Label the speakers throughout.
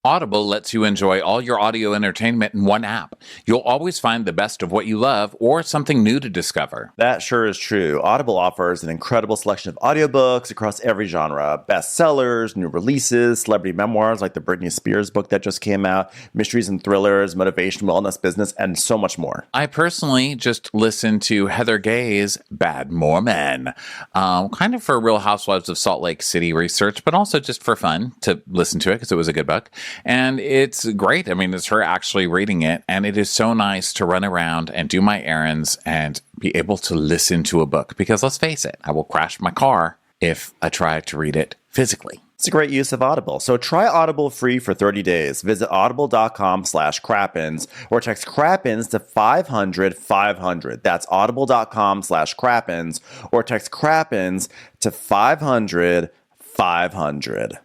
Speaker 1: Audible lets you enjoy all your audio entertainment in one app. You'll always find the best of what you love or something new to discover.
Speaker 2: That sure is true. Audible offers an incredible selection of audiobooks across every genre. Bestsellers, new releases, celebrity memoirs like the Britney Spears book that just came out, mysteries and thrillers, motivation, wellness, business, and so much more.
Speaker 1: I personally just listened to Heather Gay's Bad Mormon, kind of for Real Housewives of Salt Lake City research, but also just for fun to listen to it because it was a good book. And it's great. I mean, it's her actually reading it. And it is so nice to run around and do my errands and be able to listen to a book. Because let's face it, I will crash my car if I try to read it physically.
Speaker 2: It's a great use of Audible. So try Audible free for 30 days. Visit audible.com/crappins or text crappins to 500-500. That's audible.com/crappins or text crappins to 500-500.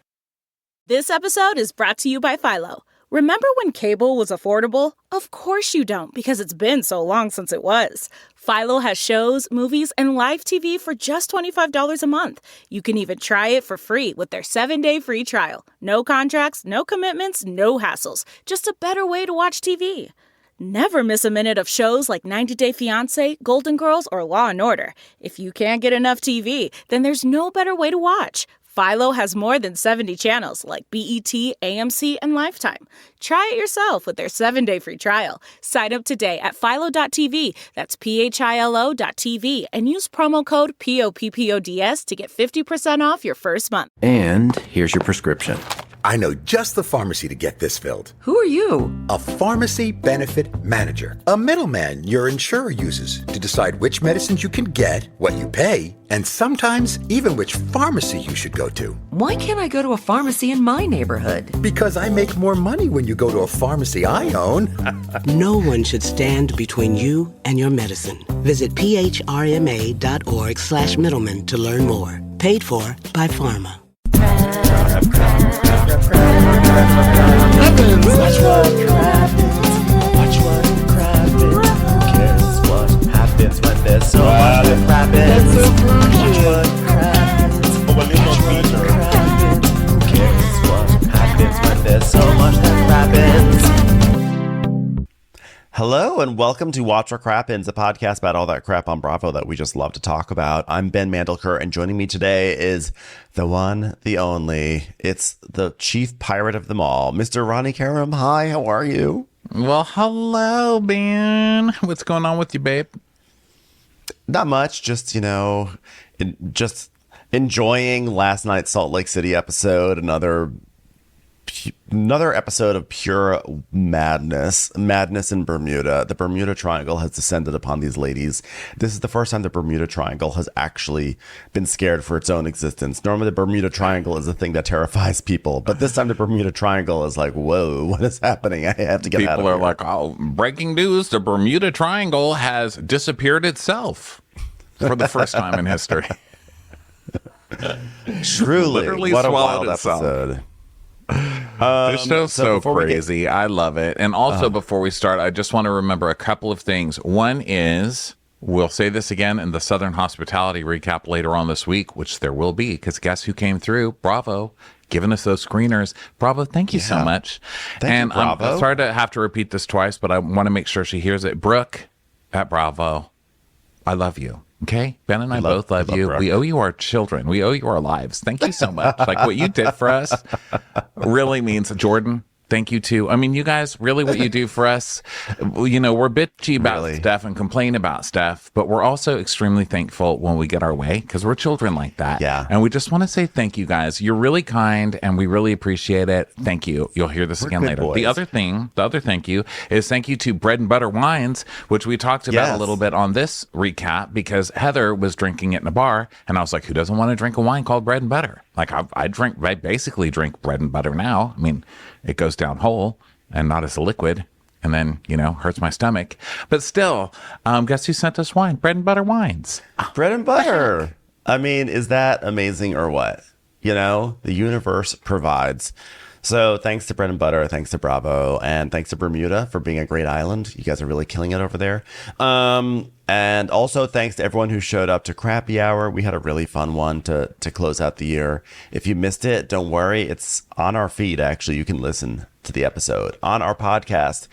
Speaker 3: This episode is brought to you by Philo. Remember when cable was affordable? Of course you don't, because it's been so long since it was. Philo has shows, movies, and live TV for just $25 a month. You can even try it for free with their 7-day free trial. No contracts, no commitments, no hassles. Just a better way to watch TV. Never miss a minute of shows like 90 Day Fiancé, Golden Girls, or Law & Order. If you can't get enough TV, then there's no better way to watch. Philo has more than 70 channels like BET, AMC, and Lifetime. Try it yourself with their 7-day free trial. Sign up today at philo.tv, that's philo.tv, and use promo code POPPODS to get 50% off your first month.
Speaker 4: And here's your prescription.
Speaker 5: I know just the pharmacy to get this filled.
Speaker 6: Who are you?
Speaker 5: A pharmacy benefit manager. A middleman your insurer uses to decide which medicines you can get, what you pay, and sometimes even which pharmacy you should go to.
Speaker 6: Why can't I go to a pharmacy in my neighborhood?
Speaker 5: Because I make more money when you go to a pharmacy I own.
Speaker 7: No one should stand between you and your medicine. Visit phrma.org/middleman to learn more. Paid for by Pharma.
Speaker 2: Watch what crappens. Who cares what happens when there's so much that crappens? Watch what crappens. Who cares what happens when there's so much that crappens? Hello and welcome to Watch What Crappens, a podcast about all that crap on Bravo that we just love to talk about. I'm Ben Mandelker, and joining me today is the one, the only. It's the chief pirate of them all, Mr. Ronnie Karam. Hi, how are you?
Speaker 1: Well, hello, Ben. What's going on with you, babe?
Speaker 2: Not much, just, just enjoying last night's Salt Lake City episode, another episode of pure madness in Bermuda. The Bermuda Triangle has descended upon these ladies. This is the first time the Bermuda Triangle has actually been scared for its own existence. Normally the Bermuda Triangle is a thing that terrifies people, but this time the Bermuda Triangle is like, whoa, what is happening? I have to get out of here.
Speaker 1: People are like, oh, breaking news, the Bermuda Triangle has disappeared itself for the first time in history.
Speaker 2: Truly,
Speaker 1: literally
Speaker 2: what a
Speaker 1: swallowed
Speaker 2: wild
Speaker 1: itself.
Speaker 2: episode.
Speaker 1: This show's so crazy. I love it. And also, before we start, I just want to remember a couple of things. One is, we'll say this again in the Southern Hospitality recap later on this week, which there will be, because guess who came through? Bravo. Giving us those screeners. Bravo, thank you so much.
Speaker 2: Thank you, Bravo.
Speaker 1: I'm sorry to have to repeat this twice, but I want to make sure she hears it. Brooke at Bravo, I love you. Okay, Ben and I both love you. We owe you our children. We owe you our lives. Thank you so much. Like what you did for us really means, Jordan, thank you too. I mean, you guys, really what you do for us, we're bitchy about stuff and complain about stuff, but we're also extremely thankful when we get our way because we're children like that.
Speaker 2: Yeah.
Speaker 1: And we just want to say thank you guys. You're really kind and we really appreciate it. Thank you. You'll hear this again later.
Speaker 2: Boys.
Speaker 1: The other thank you is thank you to Bread and Butter Wines, which we talked about a little bit on this recap because Heather was drinking it in a bar and I was like, who doesn't want to drink a wine called Bread and Butter? Like I basically drink bread and butter now. I mean, it goes down whole and not as a liquid and then, hurts my stomach. But still, guess who sent us wine? Bread and Butter Wines.
Speaker 2: Bread and butter. I mean, is that amazing or what? The universe provides So thanks to Bread and Butter, thanks to Bravo, and thanks to Bermuda for being a great island. You guys are really killing it over there. And also thanks to everyone who showed up to Crappy Hour. We had a really fun one to close out the year. If you missed it, don't worry. It's on our feed, actually. You can listen to the episode on our podcast,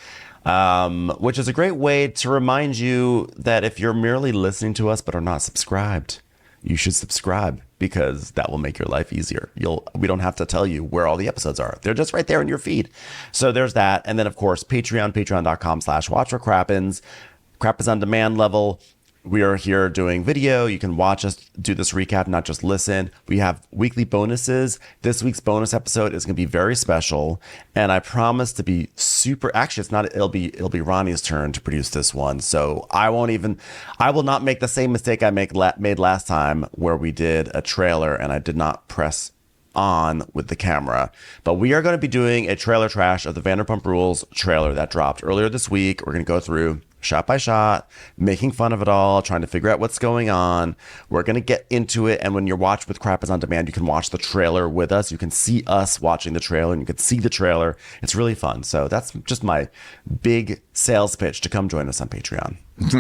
Speaker 2: which is a great way to remind you that if you're merely listening to us but are not subscribed, you should subscribe, because that will make your life easier. We don't have to tell you where all the episodes are. They're just right there in your feed. So there's that. And then, of course, patreon.com/watchwhatcrappens. Crap is on demand level. We are here doing video. You can watch us do this recap, not just listen. We have weekly bonuses. This week's bonus episode is going to be very special, and I promise to be super. Actually, it's not. It'll be Ronnie's turn to produce this one. So I will not make the same mistake I made last time, where we did a trailer and I did not press on with the camera. But we are going to be doing a trailer trash of the Vanderpump Rules trailer that dropped earlier this week. We're going to go through shot by shot, making fun of it all, trying to figure out what's going on. We're going to get into it. And when you're watched with Crap is on Demand, you can watch the trailer with us. You can see us watching the trailer, and you can see the trailer. It's really fun. So that's just my big sales pitch to come join us on Patreon.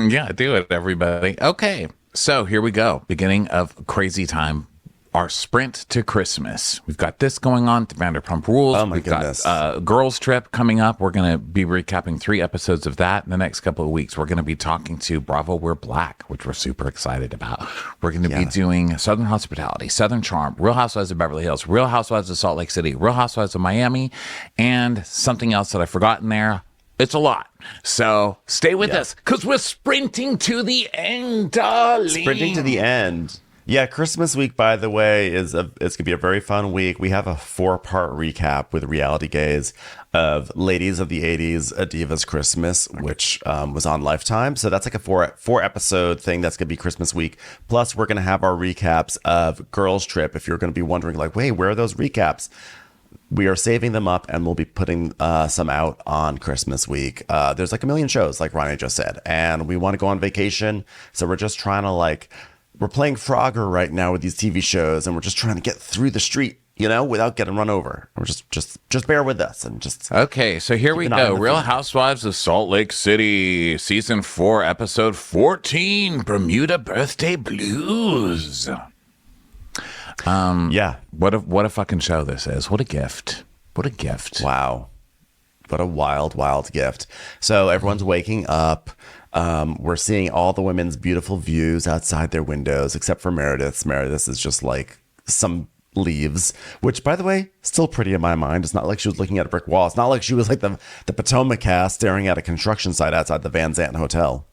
Speaker 1: Yeah, do it, everybody. Okay, so here we go. Beginning of crazy time. Our sprint to Christmas. We've got this going on, the Vanderpump Rules.
Speaker 2: Oh my
Speaker 1: We've
Speaker 2: goodness.
Speaker 1: got Girls Trip coming up. We're going to be recapping 3 episodes of that in the next couple of weeks. We're going to be talking to Bravo We're Black, which we're super excited about. We're going to be doing Southern Hospitality, Southern Charm, Real Housewives of Beverly Hills, Real Housewives of Salt Lake City, Real Housewives of Miami, and something else that I forgot in there. It's a lot. So stay with us, because we're sprinting to the end, darling.
Speaker 2: Sprinting to the end. Yeah, Christmas week, by the way, it's going to be a very fun week. We have a 4-part recap with Reality Gaze of Ladies of the 80s, A Diva's Christmas, which was on Lifetime. So that's like a 4-episode thing that's going to be Christmas week. Plus, we're going to have our recaps of Girls Trip. If you're going to be wondering, like, wait, where are those recaps? We are saving them up, and we'll be putting some out on Christmas week. There's like a million shows, like Ronnie just said, and we want to go on vacation. So we're just trying to we're playing Frogger right now with these TV shows, and we're just trying to get through the street, without getting run over. We're just bear with us and just.
Speaker 1: Okay, so here we go. Real Housewives of Salt Lake City, season 4, episode 14, Bermuda Birthday Blues.
Speaker 2: Yeah.
Speaker 1: What a fucking show this is. What a gift. What a gift.
Speaker 2: Wow. What a wild, wild gift. So everyone's waking up. We're seeing all the women's beautiful views outside their windows, except for Meredith's. Meredith is just like some leaves, which, by the way, still pretty in my mind. It's not like she was looking at a brick wall. It's not like she was like the Potomac cast staring at a construction site outside the Van Zandt Hotel.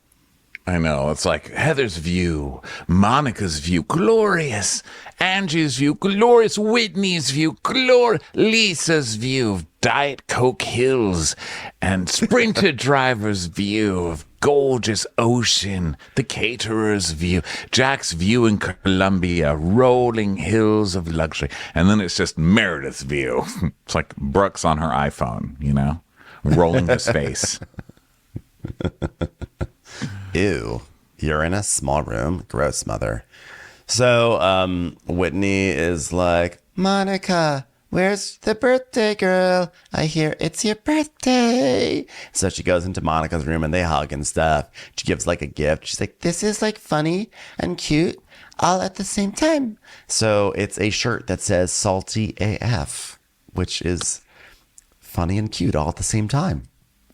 Speaker 1: I know. It's like Heather's view, Monica's view, glorious. Angie's view, glorious. Whitney's view, glorious. Lisa's view of Diet Coke Hills, and Sprinter Driver's view of gorgeous ocean. The caterer's view, Jack's view in Colombia, rolling hills of luxury. And then it's just Meredith's view. It's like Brooks on her iPhone, rolling his face.
Speaker 2: Ew, you're in a small room. Gross, mother. So Whitney is like, Monica, where's the birthday girl? I hear it's your birthday. So she goes into Monica's room and they hug and stuff. She gives like a gift. She's like, this is like funny and cute all at the same time. So it's a shirt that says Salty AF, which is funny and cute all at the same time.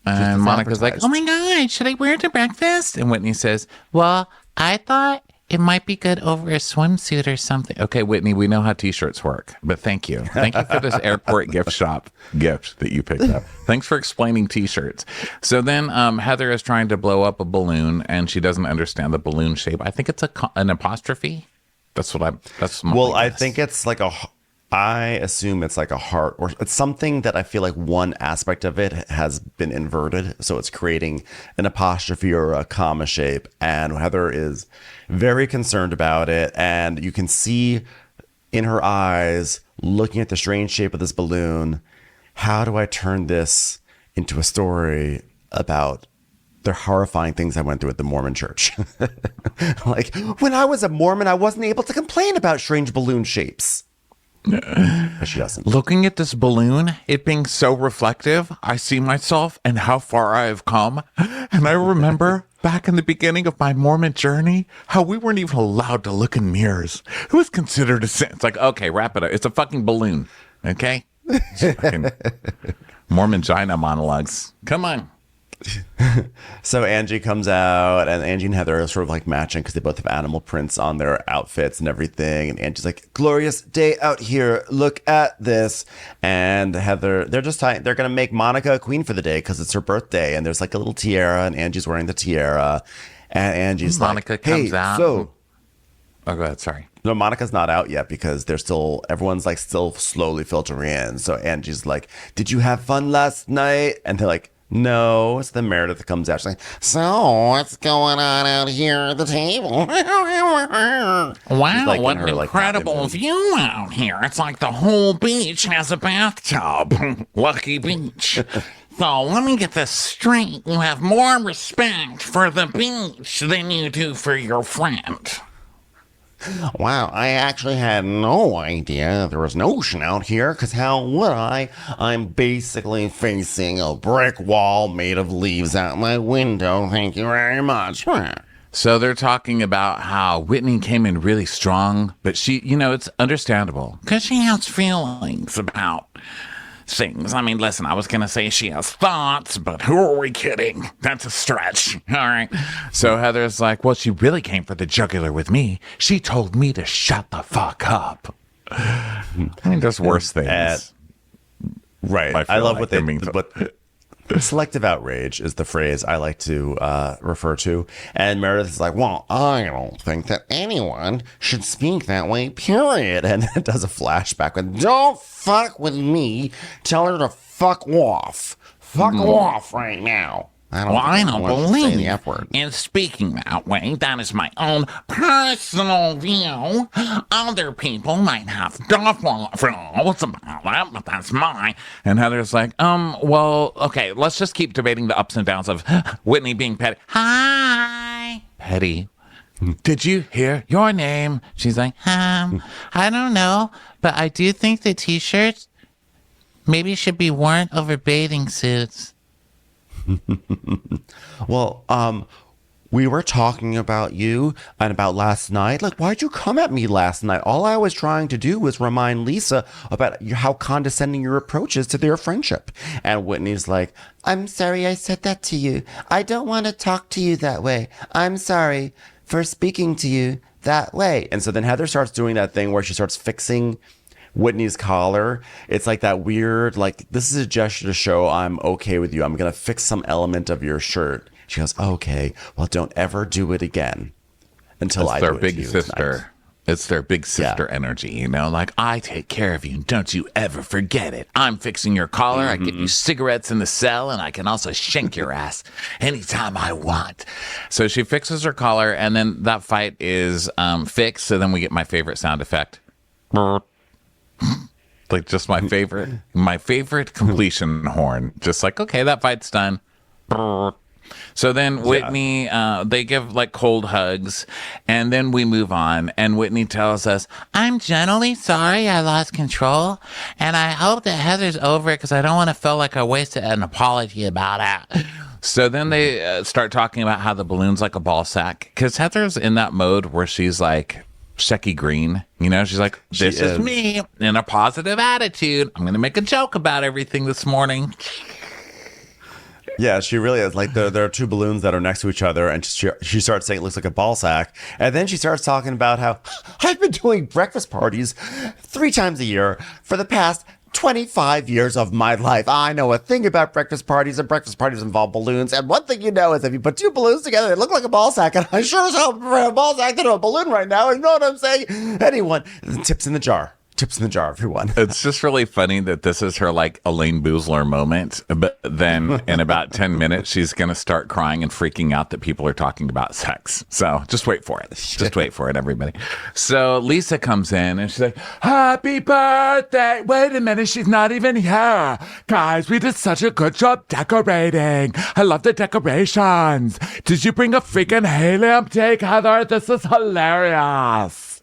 Speaker 1: And Monica's like, oh my God, should I wear it to breakfast? And Whitney says, well, I thought it might be good over a swimsuit or something. Okay, Whitney, we know how T-shirts work, but thank you. Thank you for this airport gift shop gift that you picked up. Thanks for explaining T-shirts. So then Heather is trying to blow up a balloon, and she doesn't understand the balloon shape. I think it's an apostrophe. That's my guess.
Speaker 2: I think it's like I assume it's like a heart, or it's something that I feel like one aspect of it has been inverted. So it's creating an apostrophe or a comma shape. And Heather is very concerned about it. And you can see in her eyes, looking at the strange shape of this balloon, how do I turn this into a story about the horrifying things I went through at the Mormon church? Like, when I was a Mormon, I wasn't able to complain about strange balloon shapes. But she doesn't.
Speaker 1: Looking at this balloon, it being so reflective, I see myself and how far I have come. And I remember back in the beginning of my Mormon journey, how we weren't even allowed to look in mirrors. It was considered a sin. It's like, okay, wrap it up. It's a fucking balloon. Okay? Fucking Mormon Gina monologues. Come on.
Speaker 2: So Angie comes out, and Angie and Heather are sort of like matching because they both have animal prints on their outfits and everything. And Angie's like, glorious day out here. Look at this. And Heather, they're going to make Monica a queen for the day because it's her birthday. And there's like a little tiara, and Angie's wearing the tiara. And Angie's
Speaker 1: Monica
Speaker 2: like,
Speaker 1: comes
Speaker 2: hey,
Speaker 1: out.
Speaker 2: so.
Speaker 1: Oh, go ahead. Sorry.
Speaker 2: No, Monica's not out yet because everyone's like still slowly filtering in. So Angie's like, did you have fun last night? And they're like, no. So then Meredith comes out. She's like, so what's going on out here at the table?
Speaker 1: Wow,
Speaker 2: like
Speaker 1: what
Speaker 2: in her,
Speaker 1: an
Speaker 2: like,
Speaker 1: incredible
Speaker 2: happy mood.
Speaker 1: view out here. It's like the whole beach has a bathtub. Lucky beach. So let me get this straight. You have more respect for the beach than you do for your friend.
Speaker 2: Wow, I actually had no idea there was an ocean out here, because how would I? I'm basically facing a brick wall made of leaves out my window. Thank you very much.
Speaker 1: So they're talking about how Whitney came in really strong, but she, it's understandable because she has feelings about things. I mean, listen, I was going to say she has thoughts, but who are we kidding? That's a stretch. All right. So Heather's like, well, she really came for the jugular with me. She told me to shut the fuck up. I mean, there's worse things.
Speaker 2: Right. I love what selective outrage is the phrase I like to refer to. And Meredith is like, well, I don't think that anyone should speak that way, period. And it does a flashback with, don't fuck with me. Tell her to fuck off. Fuck off right now.
Speaker 1: I don't believe
Speaker 2: the F word.
Speaker 1: in speaking that way. That is my own personal view. Other people might have different views about that, but that's mine. And Heather's like, well, okay, let's just keep debating the ups and downs of Whitney being petty. Hi, petty. Did you hear your name? She's like, I don't know, but I do think the t-shirts maybe should be worn over bathing suits.
Speaker 2: Well, we were talking about you and about last night. Like, why'd you come at me last night? All I was trying to do was remind Lisa about how condescending your approach is to their friendship. And Whitney's like, I'm sorry I said that to you. I don't want to talk to you that way. I'm sorry for speaking to you that way. And so then Heather starts doing that thing where she starts fixing Whitney's collar. It's like that weird, like, this is a gesture to show I'm okay with you. I'm going to fix some element of your shirt. She goes, okay, well, don't ever do it again until I do it to you.
Speaker 1: It's their big sister. It's their big sister energy, like, I take care of you. Don't you ever forget it. I'm fixing your collar. I get you cigarettes in the cell, and I can also shank your ass anytime I want. So she fixes her collar, and then that fight is fixed. So then we get my favorite sound effect. Like, just my favorite completion horn. Just like, okay, that fight's done. So then Whitney, they give like cold hugs, and then we move on. And Whitney tells us, I'm genuinely sorry I lost control, and I hope that Heather's over it because I don't want to feel like I wasted an apology about it. So then they start talking about how the balloon's like a ball sack, because Heather's in that mode where she's like Shecky Green, she's like, this is me in a positive attitude. I'm going to make a joke about everything this morning.
Speaker 2: Yeah, she really is. Like, there are two balloons that are next to each other, and she starts saying it looks like a ball sack. And then she starts talking about how I've been doing breakfast parties 3 times a year for the past 25 years of my life. I know a thing about breakfast parties, and breakfast parties involve balloons. And one thing you know is if you put 2 balloons together, they look like a ball sack. And I sure as hell prefer a ball sack than a balloon right now. You know what I'm saying? Anyone, tips in the jar. Tips in the jar, everyone.
Speaker 1: It's just really funny that this is her like Elaine Boozler moment, but then in about 10 minutes she's gonna start crying and freaking out that people are talking about sex. So just wait for it. Just wait for it, everybody. So Lisa comes in and she's like, happy birthday. Wait a minute, she's not even here. Guys, we did such a good job decorating. I love the decorations. Did you bring a freaking helium tank, Heather? This is hilarious.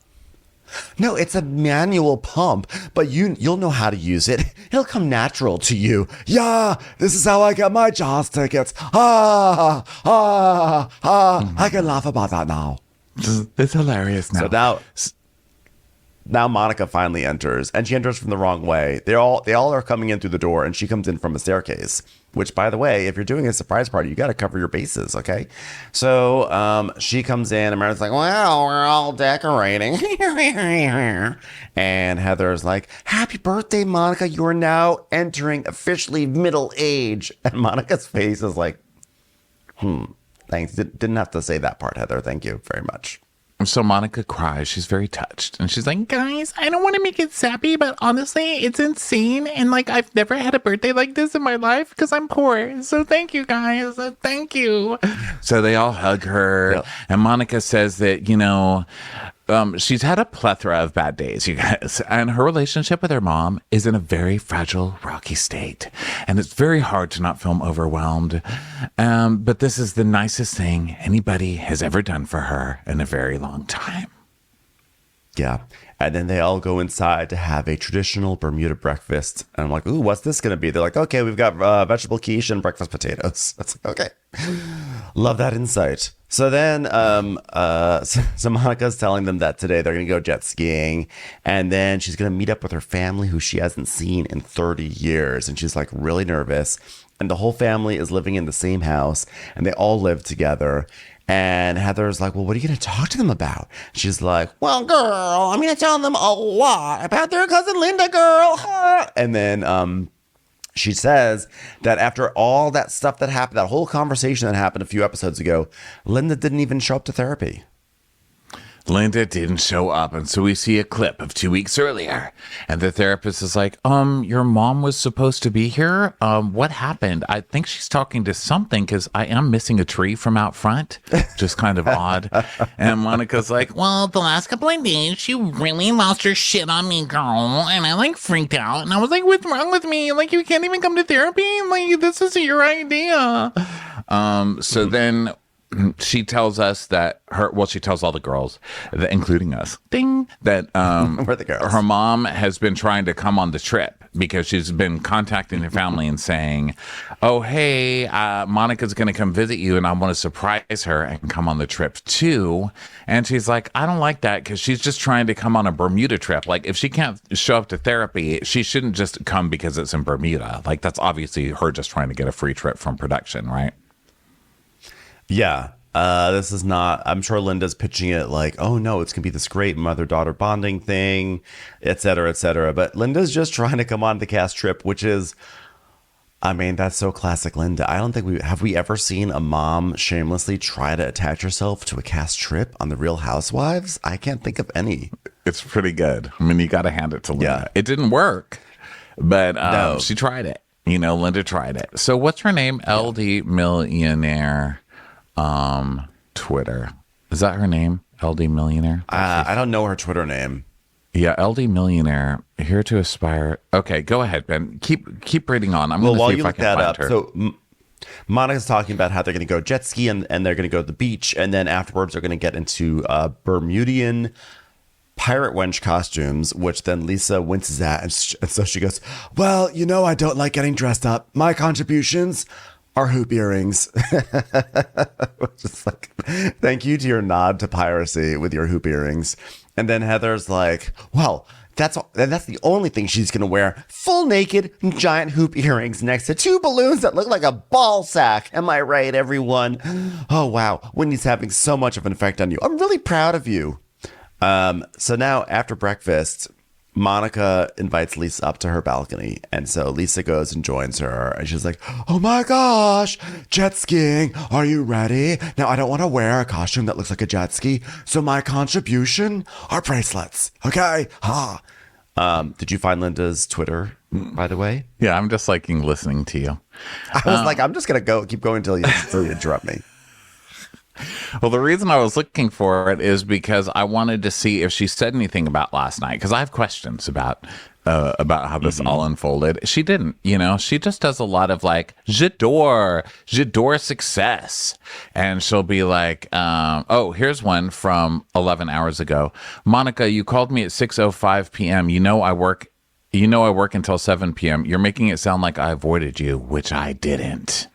Speaker 2: No, it's a manual pump, but you'll know how to use it. It'll come natural to you. Yeah, this is how I get my Jaws tickets. I can laugh about that now.
Speaker 1: It's hilarious now.
Speaker 2: So now Monica finally enters, and she enters from the wrong way. They all are coming in through the door, and she comes in from a staircase. Which, by the way, if you're doing a surprise party, you got to cover your bases, okay? So she comes in, and Meredith's like, "Well, we're all decorating," and Heather's like, "Happy birthday, Monica! You are now entering officially middle age." And Monica's face is like, Thanks. Didn't have to say that part, Heather. Thank you very much.
Speaker 1: So Monica cries. She's very touched. And she's like, guys, I don't want to make it sappy, but honestly, it's insane. And like, I've never had a birthday like this in my life because I'm poor. So thank you, guys. Thank you. So they all hug her. Yep. And Monica says that, she's had a plethora of bad days, you guys. And her relationship with her mom is in a very fragile, rocky state. And it's very hard to not feel overwhelmed. But this is the nicest thing anybody has ever done for her in a very long time.
Speaker 2: Yeah. And then they all go inside to have a traditional Bermuda breakfast. And I'm like, ooh, what's this going to be? They're like, okay, we've got vegetable quiche and breakfast potatoes. That's like, okay. Love that insight. So then, so Monica's telling them that today they're going to go jet skiing. And then she's going to meet up with her family who she hasn't seen in 30 years. And she's like really nervous. And the whole family is living in the same house. And they all live together. And Heather's like, well, what are you going to talk to them about? She's like, well, girl, I'm going to tell them a lot about their cousin Linda, girl. And then she says that after all that stuff that happened, that whole conversation that happened a few episodes ago, Linda didn't even show up to therapy.
Speaker 1: Linda didn't show up, and so we see a clip of 2 weeks earlier, and the therapist is like, your mom was supposed to be here? What happened? I think she's talking to something, because I am missing a tree from out front, just kind of odd. And Monica's like, well, the last couple of days, she really lost her shit on me, girl, and I, freaked out, and I was like, what's wrong with me? You can't even come to therapy? This is your idea. So then she tells us that she tells all the girls, including us, that
Speaker 2: we're the girls.
Speaker 1: Her mom has been trying to come on the trip because she's been contacting her family and saying, oh, hey, Monica's going to come visit you and I want to surprise her and come on the trip too. And she's like, I don't like that because she's just trying to come on a Bermuda trip. If she can't show up to therapy, she shouldn't just come because it's in Bermuda. That's obviously her just trying to get a free trip from production, right?
Speaker 2: Yeah. This is not, I'm sure Linda's pitching it oh no, it's going to be this great mother-daughter bonding thing, et cetera, et cetera. But Linda's just trying to come on the cast trip, which is, that's so classic Linda. I don't think have we ever seen a mom shamelessly try to attach herself to a cast trip on the Real Housewives? I can't think of any.
Speaker 1: It's pretty good. You got to hand it to Linda. Yeah. It didn't work, but no. She tried it. Linda tried it. So what's her name? Yeah. LD Millionaire. Twitter. Is that her name? LD Millionaire?
Speaker 2: I don't know her Twitter name.
Speaker 1: Yeah, LD Millionaire. Here to aspire. Okay, go ahead, Ben. Keep reading on. I'm going to see if I can find her.
Speaker 2: So Monica's talking about how they're going to go jet ski and they're going to go to the beach. And then afterwards they're going to get into Bermudian pirate wench costumes, which then Lisa winces at. And so she goes, well, I don't like getting dressed up. My contributions are hoop earrings. Just thank you to your nod to piracy with your hoop earrings. And then Heather's like, well, that's the only thing she's going to wear. Full naked giant hoop earrings next to 2 balloons that look like a ball sack. Am I right, everyone? Oh, wow. Whitney's having so much of an effect on you. I'm really proud of you. So now after breakfast, Monica invites Lisa up to her balcony. And so Lisa goes and joins her. And she's like, oh my gosh, jet skiing. Are you ready? Now, I don't want to wear a costume that looks like a jet ski. So my contribution are bracelets. Okay? Ha. Did you find Linda's Twitter, by the way?
Speaker 1: Yeah, I'm just listening to you.
Speaker 2: I was I'm just going to keep going until you interrupt me.
Speaker 1: Well, the reason I was looking for it is because I wanted to see if she said anything about last night, because I have questions about about how this all unfolded. She didn't, she just does a lot of like, j'adore success. And she'll be like, here's one from 11 hours ago. Monica, you called me at 6:05 p.m. You know I work until 7 p.m. You're making it sound like I avoided you, which I didn't.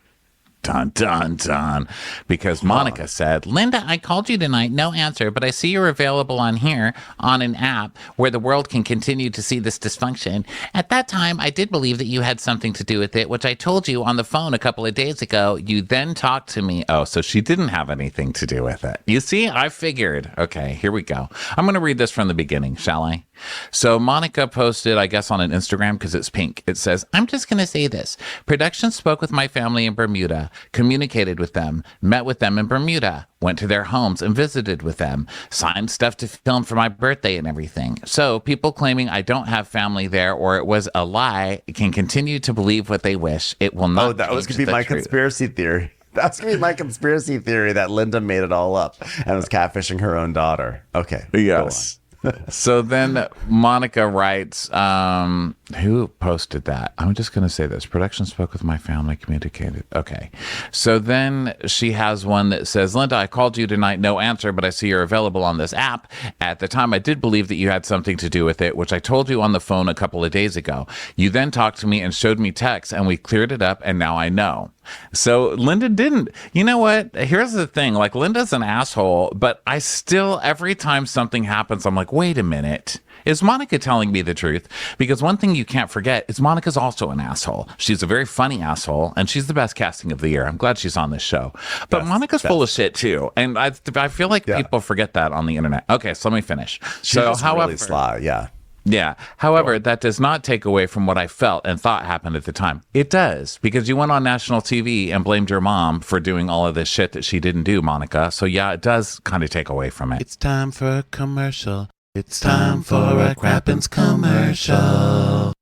Speaker 1: Dun, dun, dun. Because Monica said, Linda, I called you tonight, no answer, but I see you're available on here on an app where the world can continue to see this dysfunction. At that time, I did believe that you had something to do with it, which I told you on the phone a couple of days ago. You then talked to me. Oh, so she didn't have anything to do with it. You see, I figured. Okay, here we go. I'm going to read this from the beginning, shall I? So Monica posted, I guess, on an Instagram because it's pink. It says, I'm just going to say this. Production spoke with my family in Bermuda, communicated with them, met with them in Bermuda, went to their homes and visited with them, signed stuff to film for my birthday and everything. So people claiming I don't have family there or it was a lie can continue to believe what they wish. It will not.
Speaker 2: Oh, that was going to be my conspiracy theory. That's going to be my conspiracy theory that Linda made it all up and was catfishing her own daughter. Okay.
Speaker 1: Yes. So then Monica writes, who posted that? I'm just going to say this. Production spoke with my family, communicated. Okay. So then she has one that says, Linda, I called you tonight, no answer, but I see you're available on this app. At the time, I did believe that you had something to do with it, which I told you on the phone a couple of days ago. You then talked to me and showed me texts, and we cleared it up, and now I know. So Linda didn't. You know what? Here's the thing. Like, Linda's an asshole, but I still, every time something happens, I'm like, wait a minute. Is Monica telling me the truth? Because one thing you can't forget is Monica's also an asshole. She's a very funny asshole, and she's the best casting of the year. I'm glad she's on this show. But Monica's full of shit, too. And I feel like people forget that on the internet. Okay, so let me finish.
Speaker 2: She's really sly, yeah.
Speaker 1: Yeah. However, that does not take away from what I felt and thought happened at the time. It does, because you went on national TV and blamed your mom for doing all of this shit that she didn't do, Monica. So yeah, it does kind of take away from it.
Speaker 8: It's time for a commercial. It's time for a Crappens commercial.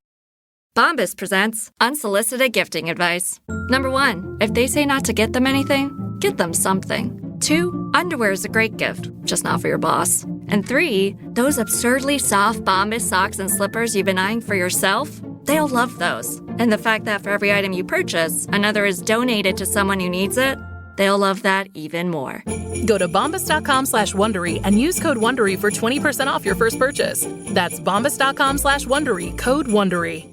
Speaker 9: Bombas presents unsolicited gifting advice. Number 1, if they say not to get them anything, get them something. 2, underwear is a great gift, just not for your boss. And 3, those absurdly soft Bombas socks and slippers you've been eyeing for yourself, they'll love those. And the fact that for every item you purchase, another is donated to someone who needs it, they'll love that even more.
Speaker 10: Go to bombas.com/Wondery and use code Wondery for 20% off your first purchase. That's bombas.com/Wondery, code Wondery.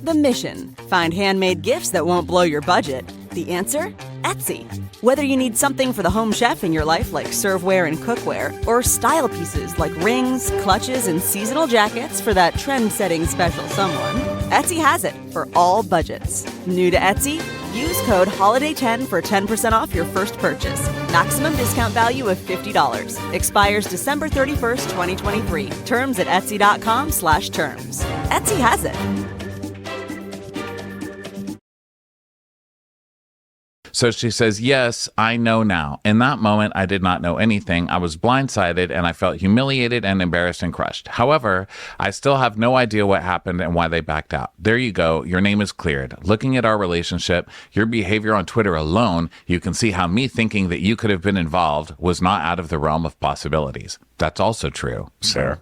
Speaker 11: The mission: find handmade gifts that won't blow your budget. The answer? Etsy. Whether you need something for the home chef in your life like serveware and cookware, or style pieces like rings, clutches, and seasonal jackets for that trend-setting special someone, Etsy has it for all budgets. New to Etsy? Use code HOLIDAY10 for 10% off your first purchase. Maximum discount value of $50. Expires December 31st, 2023. Terms at etsy.com/terms. Etsy has it.
Speaker 1: So she says, yes, I know now. In that moment, I did not know anything. I was blindsided and I felt humiliated and embarrassed and crushed. However, I still have no idea what happened and why they backed out. There you go. Your name is cleared. Looking at our relationship, your behavior on Twitter alone, you can see how me thinking that you could have been involved was not out of the realm of possibilities. That's also true.
Speaker 2: Fair.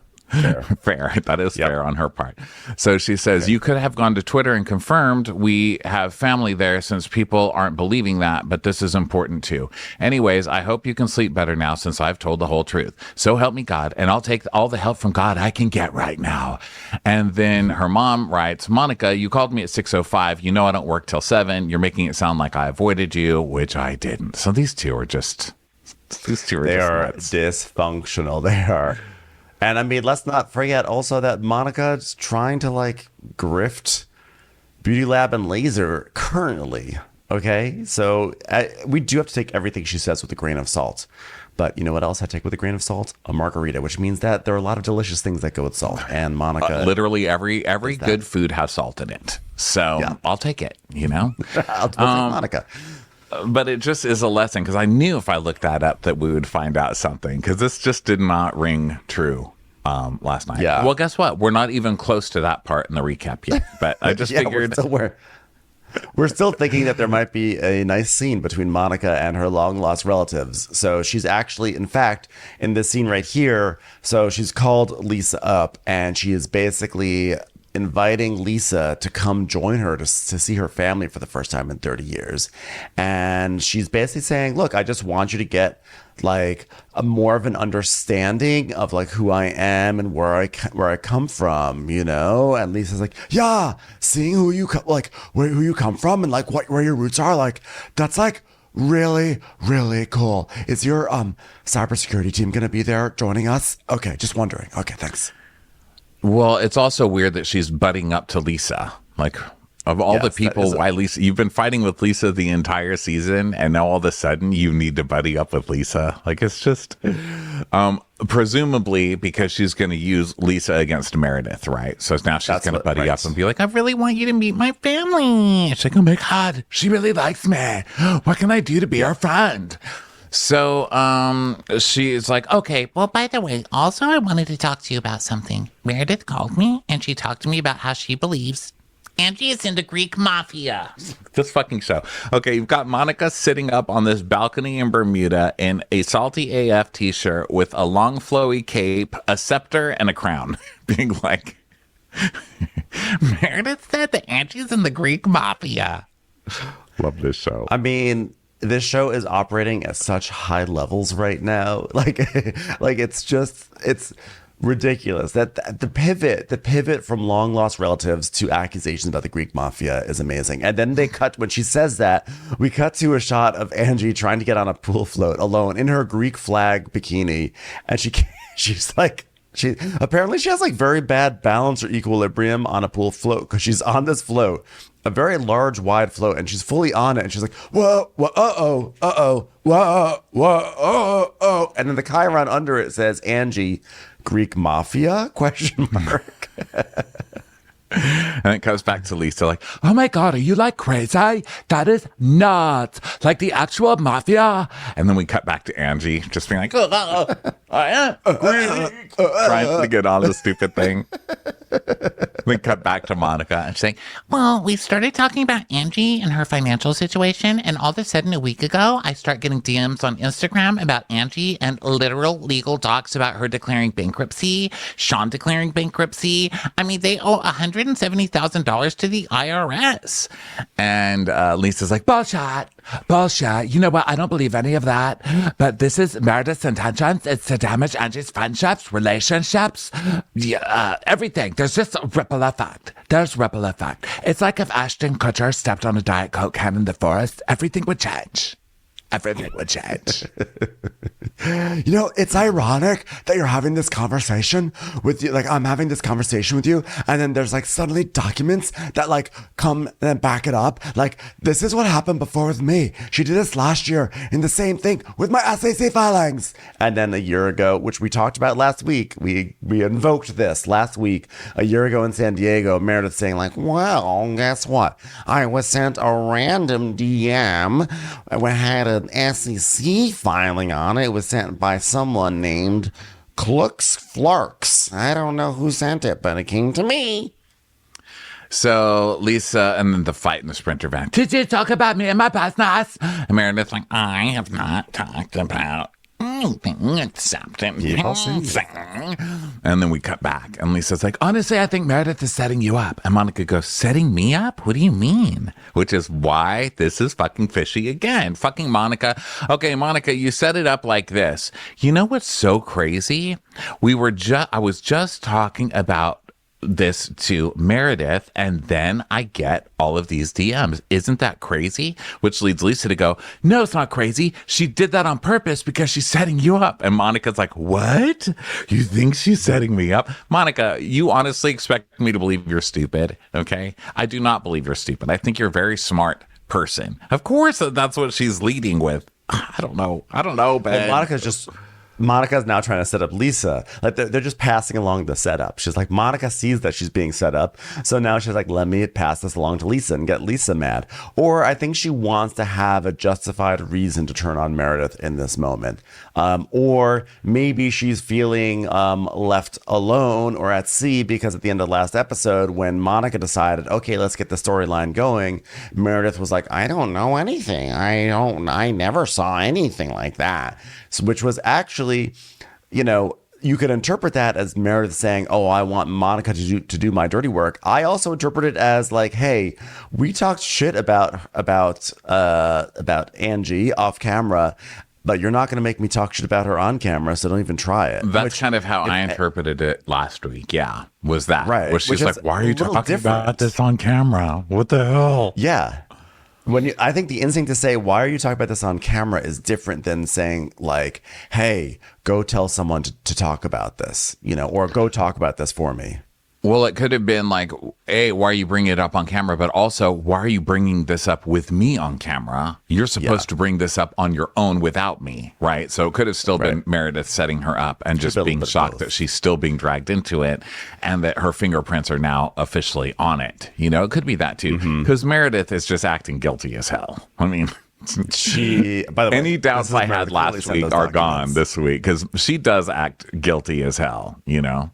Speaker 1: Fair. That is fair on her part. So she says, you could have gone to Twitter and confirmed we have family there since people aren't believing that, but this is important too. Anyways, I hope you can sleep better now since I've told the whole truth. So help me God, and I'll take all the help from God I can get right now. And then her mom writes, Monica, you called me at 6:05. You know I don't work till 7. You're making it sound like I avoided you, which I didn't. So these two are just
Speaker 2: dysfunctional. They are. And I mean, let's not forget also that Monica is trying to like grift Beauty Lab and Laser currently. Okay. So we do have to take everything she says with a grain of salt. But you know what else I take with a grain of salt? A margarita, which means that there are a lot of delicious things that go with salt. And Monica.
Speaker 1: Literally every good food has salt in it. So I'll take it, you know?
Speaker 2: I'll take Monica.
Speaker 1: But it just is a lesson, because I knew if I looked that up that we would find out something, because this just did not ring true last night. Yeah. Well, guess what? We're not even close to that part in the recap yet. But I just figured
Speaker 2: We're still thinking that there might be a nice scene between Monica and her long-lost relatives. So she's actually, in fact, in this scene right here, so she's called Lisa up, and she is basically inviting Lisa to come join her to see her family for the first time in 30 years. And she's basically saying, look, I just want you to get like a more of an understanding of like who I am and where I come from, you know? And Lisa's like, yeah, seeing who you who you come from and like where your roots are, like that's like really, really cool. Is your cybersecurity team gonna be there joining us? Okay, just wondering. Okay, thanks.
Speaker 1: Well, it's also weird that she's butting up to Lisa. Like, of all the people, why Lisa? You've been fighting with Lisa the entire season, and now all of a sudden you need to buddy up with Lisa. Like, it's just, presumably because she's going to use Lisa against Meredith, right? So now she's going to buddy up and be like, I really want you to meet my family. She's like, oh my God, she really likes me. What can I do to be her friend? So she's like, okay, well, by the way, also I wanted to talk to you about something. Meredith called me and she talked to me about how she believes Angie is in the Greek mafia. This fucking show. Okay, you've got Monica sitting up on this balcony in Bermuda in a Salty AF t-shirt with a long flowy cape, a scepter, and a crown. Being like, Meredith said that Angie's in the Greek mafia. Love this show.
Speaker 2: I mean, this show is operating at such high levels right now. Like it's ridiculous that the pivot from long lost relatives to accusations about the Greek mafia is amazing. And then when she says that, we cut to a shot of Angie trying to get on a pool float alone in her Greek flag bikini. And she's like, she has like very bad balance or equilibrium on a pool float because she's on this float, a very large, wide float, and she's fully on it. And she's like, whoa, whoa, whoa. And then the chyron under it says, Angie, Greek mafia? ?
Speaker 1: And it comes back to Lisa like, oh my God, are you like crazy? That is nuts. Like the actual mafia. And then we cut back to Angie just being like, trying to get on the stupid thing. We cut back to Monica and she's like, well, we started talking about Angie and her financial situation. And all of a sudden a week ago, I start getting DMs on Instagram about Angie and literal legal talks about her declaring bankruptcy, Sean declaring bankruptcy. I mean, they owe $170,000 to the IRS. And Lisa's like, bullshit. You know what? I don't believe any of that. But this is Meredith's intentions. It's to damage Angie's friendships, relationships, everything. There's just a ripple effect. There's ripple effect. It's like if Ashton Kutcher stepped on a Diet Coke can in the forest, everything would change. Everything would change.
Speaker 2: You know, it's ironic that you're having this conversation with you. Like, I'm having this conversation with you, and then there's like suddenly documents that like come and back it up. Like, this is what happened before with me. She did this last year in the same thing with my SAC filings. And then a year ago, which we talked about last week, we invoked this last week, a year ago in San Diego, Meredith saying like, well, guess what? I was sent a random DM. I had an SEC filing on it. It was sent by someone named Clux Flarks. I don't know who sent it, but it came to me.
Speaker 1: So Lisa, and then the fight in the Sprinter van. Did you talk about me and my business? And Meredith's like, I have not talked about anything except anything. And then we cut back, and Lisa's like, honestly, I think Meredith is setting you up. And Monica goes, setting me up? What do you mean? Which is why this is fucking fishy again. Fucking Monica. Okay, Monica, you set it up like this. You know what's so crazy? I was just talking about this to Meredith, and then I get all of these DMs. Isn't that crazy? Which leads Lisa to go, no, it's not crazy. She did that on purpose because she's setting you up. And Monica's like, what? You think she's setting me up? Monica, you honestly expect me to believe you're stupid, okay? I do not believe you're stupid. I think you're a very smart person. Of course, that's what she's leading with. I don't know, Ben.
Speaker 2: Monica's just Monica's now trying to set up Lisa. Like they're just passing along the setup. She's like, Monica sees that she's being set up. So now she's like, let me pass this along to Lisa and get Lisa mad. Or I think she wants to have a justified reason to turn on Meredith in this moment. Or maybe she's feeling left alone or at sea because at the end of the last episode, when Monica decided, okay, let's get the storyline going, Meredith was like, I don't know anything. I never saw anything like that. So, which was actually, you could interpret that as Meredith saying, oh, I want Monica to do my dirty work. I also interpret it as like, hey, we talked shit about Angie off camera, but you're not going to make me talk shit about her on camera, so don't even try it.
Speaker 1: That's kind of how I interpreted it last week. Yeah, was that.
Speaker 2: Right.
Speaker 1: Where she's like, why are you talking about this on camera? What the hell?
Speaker 2: Yeah. I think the instinct to say, why are you talking about this on camera is different than saying like, hey, go tell someone to talk about this, or go talk about this for me.
Speaker 1: Well, it could have been like, hey, why are you bringing it up on camera? But also, why are you bringing this up with me on camera? You're supposed to bring this up on your own without me, right? So it could have still been Meredith setting her up and just being shocked that she's still being dragged into it and that her fingerprints are now officially on it. It could be that too. Because Meredith is just acting guilty as hell. I mean...
Speaker 2: By the way,
Speaker 1: any doubts I had last week are gone this week because she does act guilty as hell,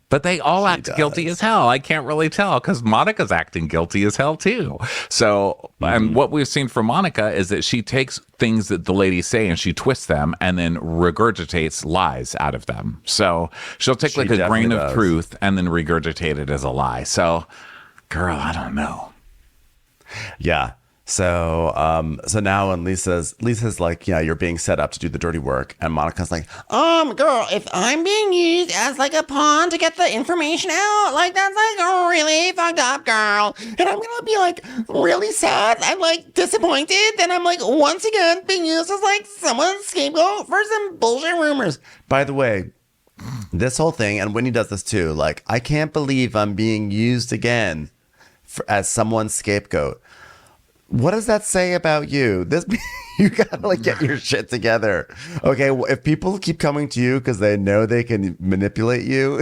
Speaker 1: but they all act guilty as hell. I can't really tell because Monica's acting guilty as hell too. So, and what we've seen from Monica is that she takes things that the ladies say and she twists them and then regurgitates lies out of them. So she'll take like a grain of truth and then regurgitate it as a lie. So, girl, I don't know.
Speaker 2: Yeah. So now when Lisa's like, yeah, you're being set up to do the dirty work. And Monica's like,
Speaker 12: girl, if I'm being used as like a pawn to get the information out, like that's like really fucked up, girl. And I'm going to be like really sad. I'm like disappointed. Then I'm like once again being used as like someone's scapegoat for some bullshit rumors.
Speaker 2: By the way, this whole thing, and Whitney does this too, like, I can't believe I'm being used again as someone's scapegoat. What does that say about you? You gotta like get your shit together. Okay, if people keep coming to you because they know they can manipulate you,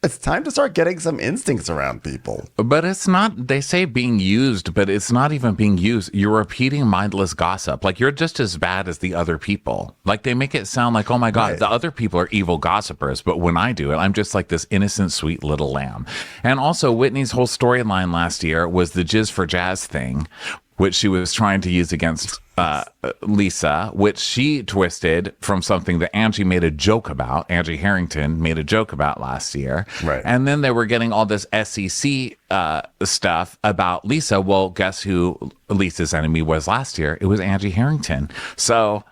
Speaker 2: it's time to start getting some instincts around people.
Speaker 1: But it's not, they say being used, but it's not even being used. You're repeating mindless gossip. Like you're just as bad as the other people. Like they make it sound like, oh my God, the other people are evil gossipers. But when I do it, I'm just like this innocent, sweet little lamb. And also Whitney's whole storyline last year was the Jizz for Jazz thing, which she was trying to use against Lisa, which she twisted from something that Angie made a joke about. Angie Harrington made a joke about last year.
Speaker 2: Right.
Speaker 1: And then they were getting all this SEC stuff about Lisa. Well, guess who Lisa's enemy was last year? It was Angie Harrington. So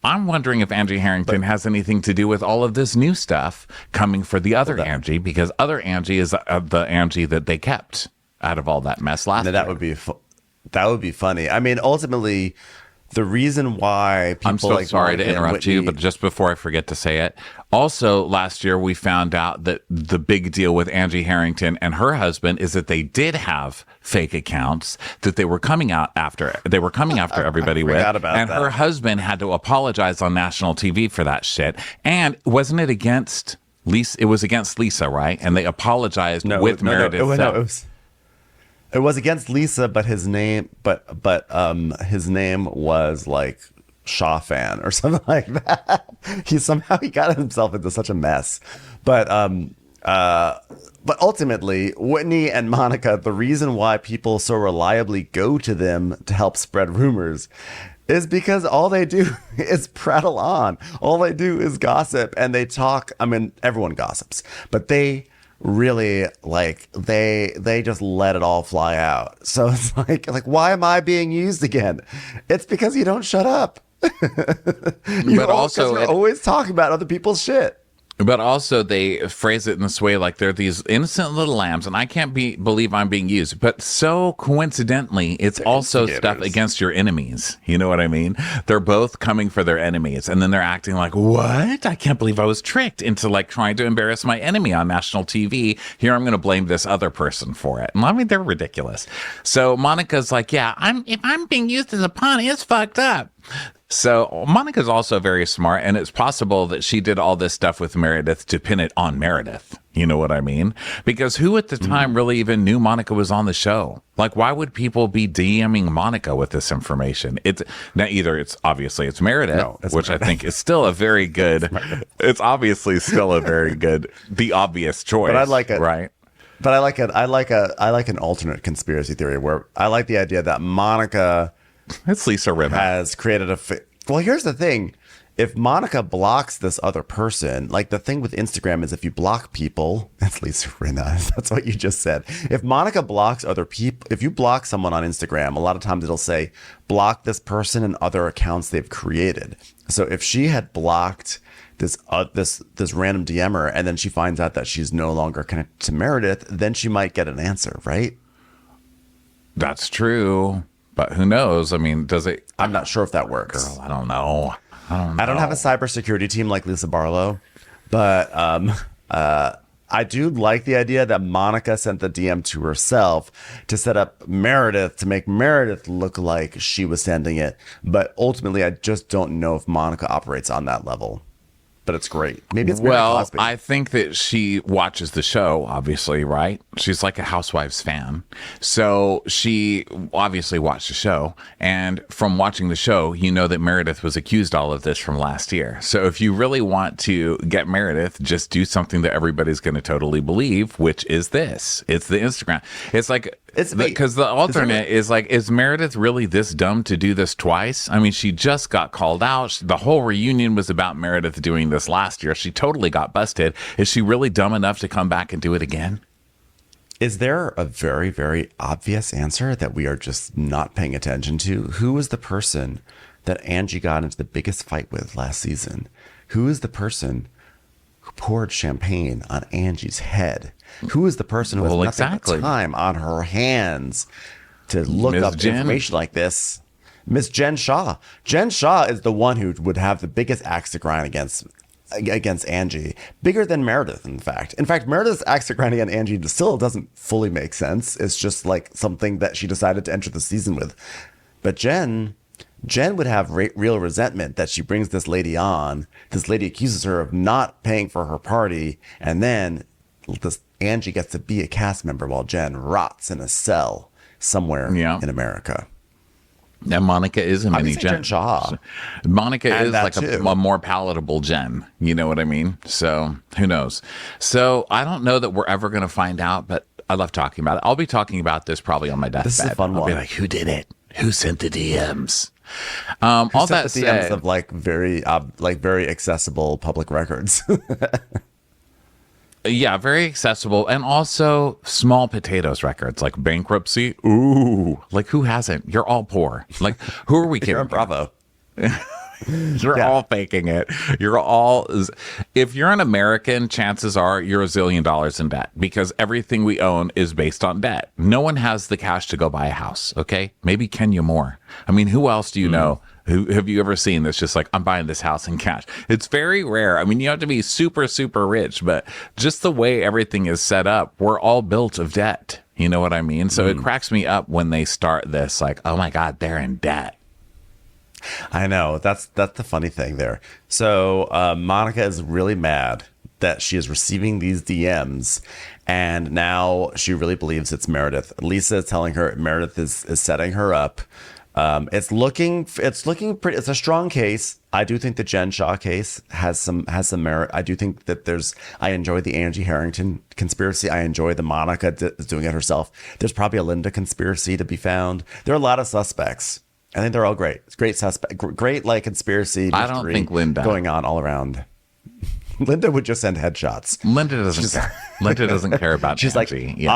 Speaker 1: I'm wondering if Angie Harrington has anything to do with all of this new stuff coming for the other Angie, because other Angie is the Angie that they kept out of all that mess last year.
Speaker 2: That would be funny. I mean, ultimately, the reason why people
Speaker 1: I'm so
Speaker 2: like
Speaker 1: sorry to
Speaker 2: Monica
Speaker 1: interrupt
Speaker 2: Whitney,
Speaker 1: you, but just before I forget to say it, also last year we found out that the big deal with Angie Harrington and her husband is that they did have fake accounts that they were coming out after. They were coming after everybody with, and her husband had to apologize on national TV for that shit. And wasn't it against Lisa? It was against Lisa, right? And they apologized with Meredith.
Speaker 2: It was against Lisa, but his name, his name was like Shaw fan or something like that. He got himself into such a mess, but ultimately, Whitney and Monica, the reason why people so reliably go to them to help spread rumors is because all they do is prattle on. All they do is gossip, and they talk. I mean, everyone gossips, but they really they just let it all fly out. So it's like why am I being used again? It's because you don't shut up. You're always talking about other people's shit.
Speaker 1: But also they phrase it in this way like they're these innocent little lambs, and I can't believe I'm being used. But so coincidentally, it's also stuff against your enemies. You know what I mean? They're both coming for their enemies, and then they're acting like, what? I can't believe I was tricked into like trying to embarrass my enemy on national TV. Here I'm going to blame this other person for it. And I mean, they're ridiculous. So Monica's like, yeah, if I'm being used as a pawn, it's fucked up. So Monica's also very smart, and it's possible that she did all this stuff with Meredith to pin it on Meredith. You know what I mean? Because who at the time really even knew Monica was on the show? Like, why would people be DMing Monica with this information? It's now either it's obviously it's Meredith, which I think is still a very good. It's obviously still a very good, the obvious choice.
Speaker 2: But I like it,
Speaker 1: right?
Speaker 2: But I like it. I like an alternate conspiracy theory where I like the idea that Monica.
Speaker 1: It's Lisa Rinna.
Speaker 2: Has created well, here's the thing. If Monica blocks this other person, like the thing with Instagram is if you block people, that's Lisa Rinna. That's what you just said. If Monica blocks other people, if you block someone on Instagram, a lot of times it'll say block this person and other accounts they've created. So if she had blocked this random DMer and then she finds out that she's no longer connected to Meredith, then she might get an answer, right?
Speaker 1: That's true. But who knows? I mean, does it?
Speaker 2: I'm not sure if that works.
Speaker 1: Girl, I don't know.
Speaker 2: I don't have a cybersecurity team like Lisa Barlow, but I do like the idea that Monica sent the DM to herself to set up Meredith, to make Meredith look like she was sending it. But ultimately, I just don't know if Monica operates on that level. But it's great. Maybe it's
Speaker 1: well,
Speaker 2: Cosby.
Speaker 1: I think that she watches the show, obviously, right? She's like a Housewives fan. So she obviously watched the show. And from watching the show, you know that Meredith was accused all of this from last year. So if you really want to get Meredith, just do something that everybody's going to totally believe, which is this. It's the Instagram. It's like... It's because the alternate is like, is Meredith really this dumb to do this twice? I mean, she just got called out. The whole reunion was about Meredith doing this last year. She totally got busted. Is she really dumb enough to come back and do it again?
Speaker 2: Is there a very, very obvious answer that we are just not paying attention to? Who was the person that Angie got into the biggest fight with last season? Who is the person who poured champagne on Angie's head? Who is the person who has nothing but time on her hands to look up information like this? Miss Jen Shaw. Jen Shaw is the one who would have the biggest axe to grind against Angie. Bigger than Meredith, in fact. In fact, Meredith's axe to grind against Angie still doesn't fully make sense. It's just like something that she decided to enter the season with. But Jen would have real resentment that she brings this lady on. This lady accuses her of not paying for her party, and then Angie gets to be a cast member while Jen rots in a cell somewhere in America.
Speaker 1: And Monica is a mini Jen.
Speaker 2: Shaw.
Speaker 1: Monica is like a more palatable Jen. You know what I mean? So who knows? So I don't know that we're ever going to find out, but I love talking about it. I'll be talking about this probably on my deathbed.
Speaker 2: This is a fun one.
Speaker 1: I'll be like, who did it? Who sent the DMs?
Speaker 2: All that the DMs of like very accessible public records.
Speaker 1: Yeah, very accessible, and also small potatoes records like bankruptcy. Ooh, like who hasn't? You're all poor. Like who are we kidding?
Speaker 2: You're Bravo.
Speaker 1: You're all faking it. You're all. If you're an American, chances are you're $1 zillion in debt because everything we own is based on debt. No one has the cash to go buy a house. Okay, maybe Kenya Moore. I mean, who else do you know? Who have you ever seen that's just like, I'm buying this house in cash? It's very rare. I mean, you have to be super, super rich, but just the way everything is set up, we're all built of debt. You know what I mean? So it cracks me up when they start this like, oh my God, they're in debt.
Speaker 2: I know. That's the funny thing there. So Monica is really mad that she is receiving these DMs, and now she really believes it's Meredith. Lisa is telling her Meredith is setting her up. It's looking pretty. It's a strong case. I do think the Jen Shaw case has some merit. I do think that I enjoy the Angie Harrington conspiracy. I enjoy the Monica doing it herself. There's probably a Linda conspiracy to be found. There are a lot of suspects. I think they're all great. It's great suspect, great like conspiracy.
Speaker 1: I don't think Linda
Speaker 2: going on all around. Linda would just send headshots.
Speaker 1: Linda doesn't care. Linda doesn't care about
Speaker 2: She's
Speaker 1: Angie.
Speaker 2: Like,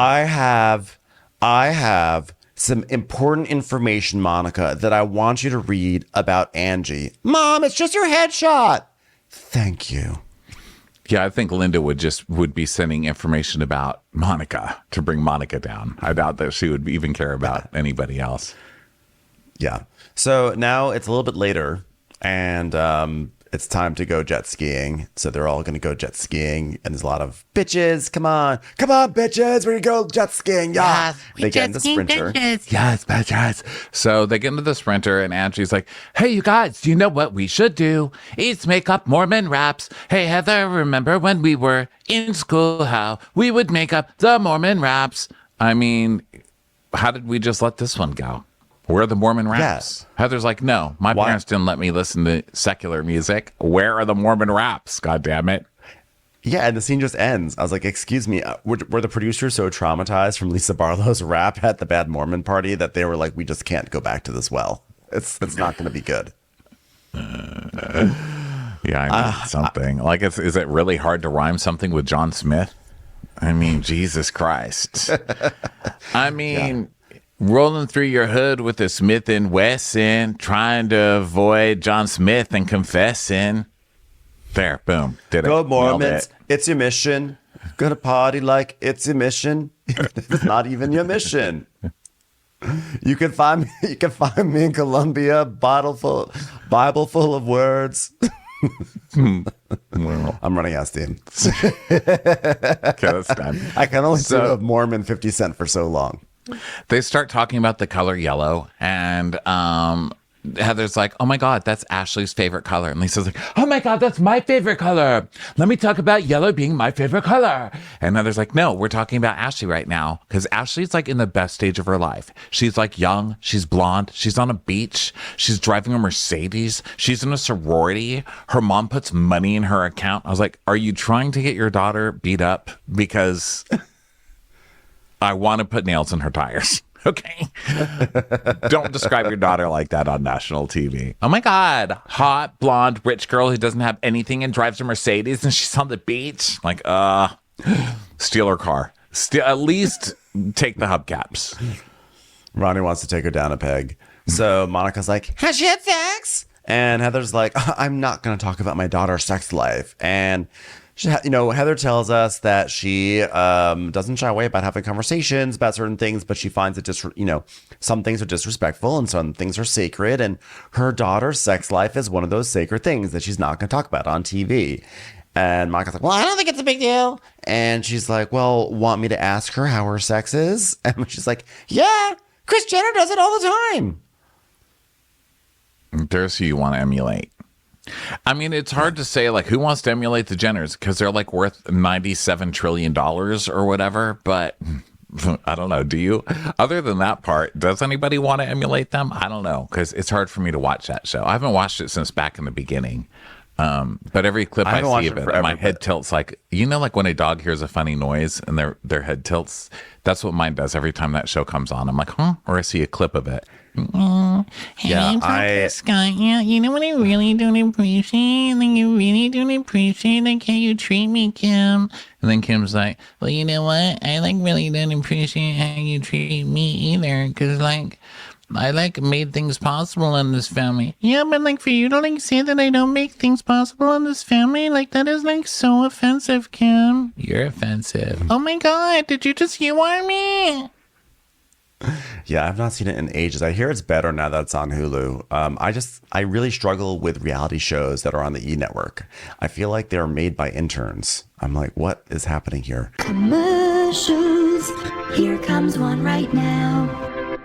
Speaker 2: I have some important information, Monica, that I want you to read about Angie. Mom, it's just your headshot. Thank you.
Speaker 1: Yeah, I think Linda would be sending information about Monica to bring Monica down. I doubt that she would even care about anybody else.
Speaker 2: Yeah. So now it's a little bit later, and it's time to go jet skiing. So they're all going to go jet skiing. And there's a lot of bitches. Come on, bitches. We're going to go jet skiing. Yeah.
Speaker 12: Yes,
Speaker 2: They get in the sprinter.
Speaker 1: Yes, bitches. So they get into the sprinter, and Angie's like, hey, you guys, do you know what we should do? Is make up Mormon raps. Hey, Heather, remember when we were in school how we would make up the Mormon raps? I mean, how did we just let this one go? Where are the Mormon raps?
Speaker 2: Yes.
Speaker 1: Heather's like, no, my parents didn't let me listen to secular music. Where are the Mormon raps? God damn it.
Speaker 2: Yeah, and the scene just ends. I was like, excuse me, were the producers so traumatized from Lisa Barlow's rap at the Bad Mormon party that they were like, we just can't go back to this well. It's not going to be good.
Speaker 1: Yeah, I need something. Is it really hard to rhyme something with John Smith? I mean, Jesus Christ. I mean... Rolling through your hood with a Smith & Wesson, trying to avoid John Smith and confessing. There, boom, did it.
Speaker 2: Go Mormons, it's your mission. Gonna party like it's your mission. It's not even your mission. You can find me in Colombia, Bible full of words.
Speaker 1: Well,
Speaker 2: I'm running out of steam.
Speaker 1: Okay, that's done.
Speaker 2: I can only do a Mormon 50 Cent for so long.
Speaker 1: They start talking about the color yellow, and Heather's like, oh my God, that's Ashley's favorite color. And Lisa's like, oh my God, that's my favorite color. Let me talk about yellow being my favorite color. And Heather's like, no, we're talking about Ashley right now, because Ashley's like in the best stage of her life. She's like young, she's blonde, she's on a beach, she's driving a Mercedes, she's in a sorority, her mom puts money in her account. I was like, are you trying to get your daughter beat up? Because... I want to put nails in her tires. Okay. Don't describe your daughter like that on national TV. Oh my God. Hot, blonde, rich girl who doesn't have anything and drives a Mercedes and she's on the beach. Like, steal her car. At least take the hubcaps.
Speaker 2: Ronnie wants to take her down a peg. So Monica's like, has she had sex? And Heather's like, I'm not going to talk about my daughter's sex life. And Heather tells us that she doesn't shy away about having conversations about certain things, but she finds it just, some things are disrespectful and some things are sacred. And her daughter's sex life is one of those sacred things that she's not going to talk about on TV. And Monica's like, well, I don't think it's a big deal. And she's like, well, want me to ask her how her sex is? And she's like, yeah, Kris Jenner does it all the time.
Speaker 1: There's who you want to emulate. I mean, it's hard to say, like, who wants to emulate the Jenners? Because they're, like, worth $97 trillion or whatever. But I don't know. Do you? Other than that part, does anybody want to emulate them? I don't know. Because it's hard for me to watch that show. I haven't watched it since back in the beginning. But every clip I see of it, my head tilts like, like when a dog hears a funny noise and their head tilts. That's what mine does every time that show comes on. I'm like, huh? Or I see a clip of it.
Speaker 8: Scott, you know what I really don't appreciate? Like, you really don't appreciate, like, how you treat me, Kim.
Speaker 1: And then Kim's like,
Speaker 8: well, you know what? I, like, really don't appreciate how you treat me either. Because, like, I, like, made things possible in this family. Yeah, but, like, for you to, like, say that I don't make things possible in this family, like, that is, like, so offensive, Kim.
Speaker 1: You're offensive.
Speaker 8: Oh, my God. Did you just humor me?
Speaker 2: Yeah, I've not seen it in ages. I hear it's better now that it's on Hulu. I really struggle with reality shows that are on the E! Network. I feel like they're made by interns. I'm like, what is happening here?
Speaker 13: Commercials. Here comes one right now.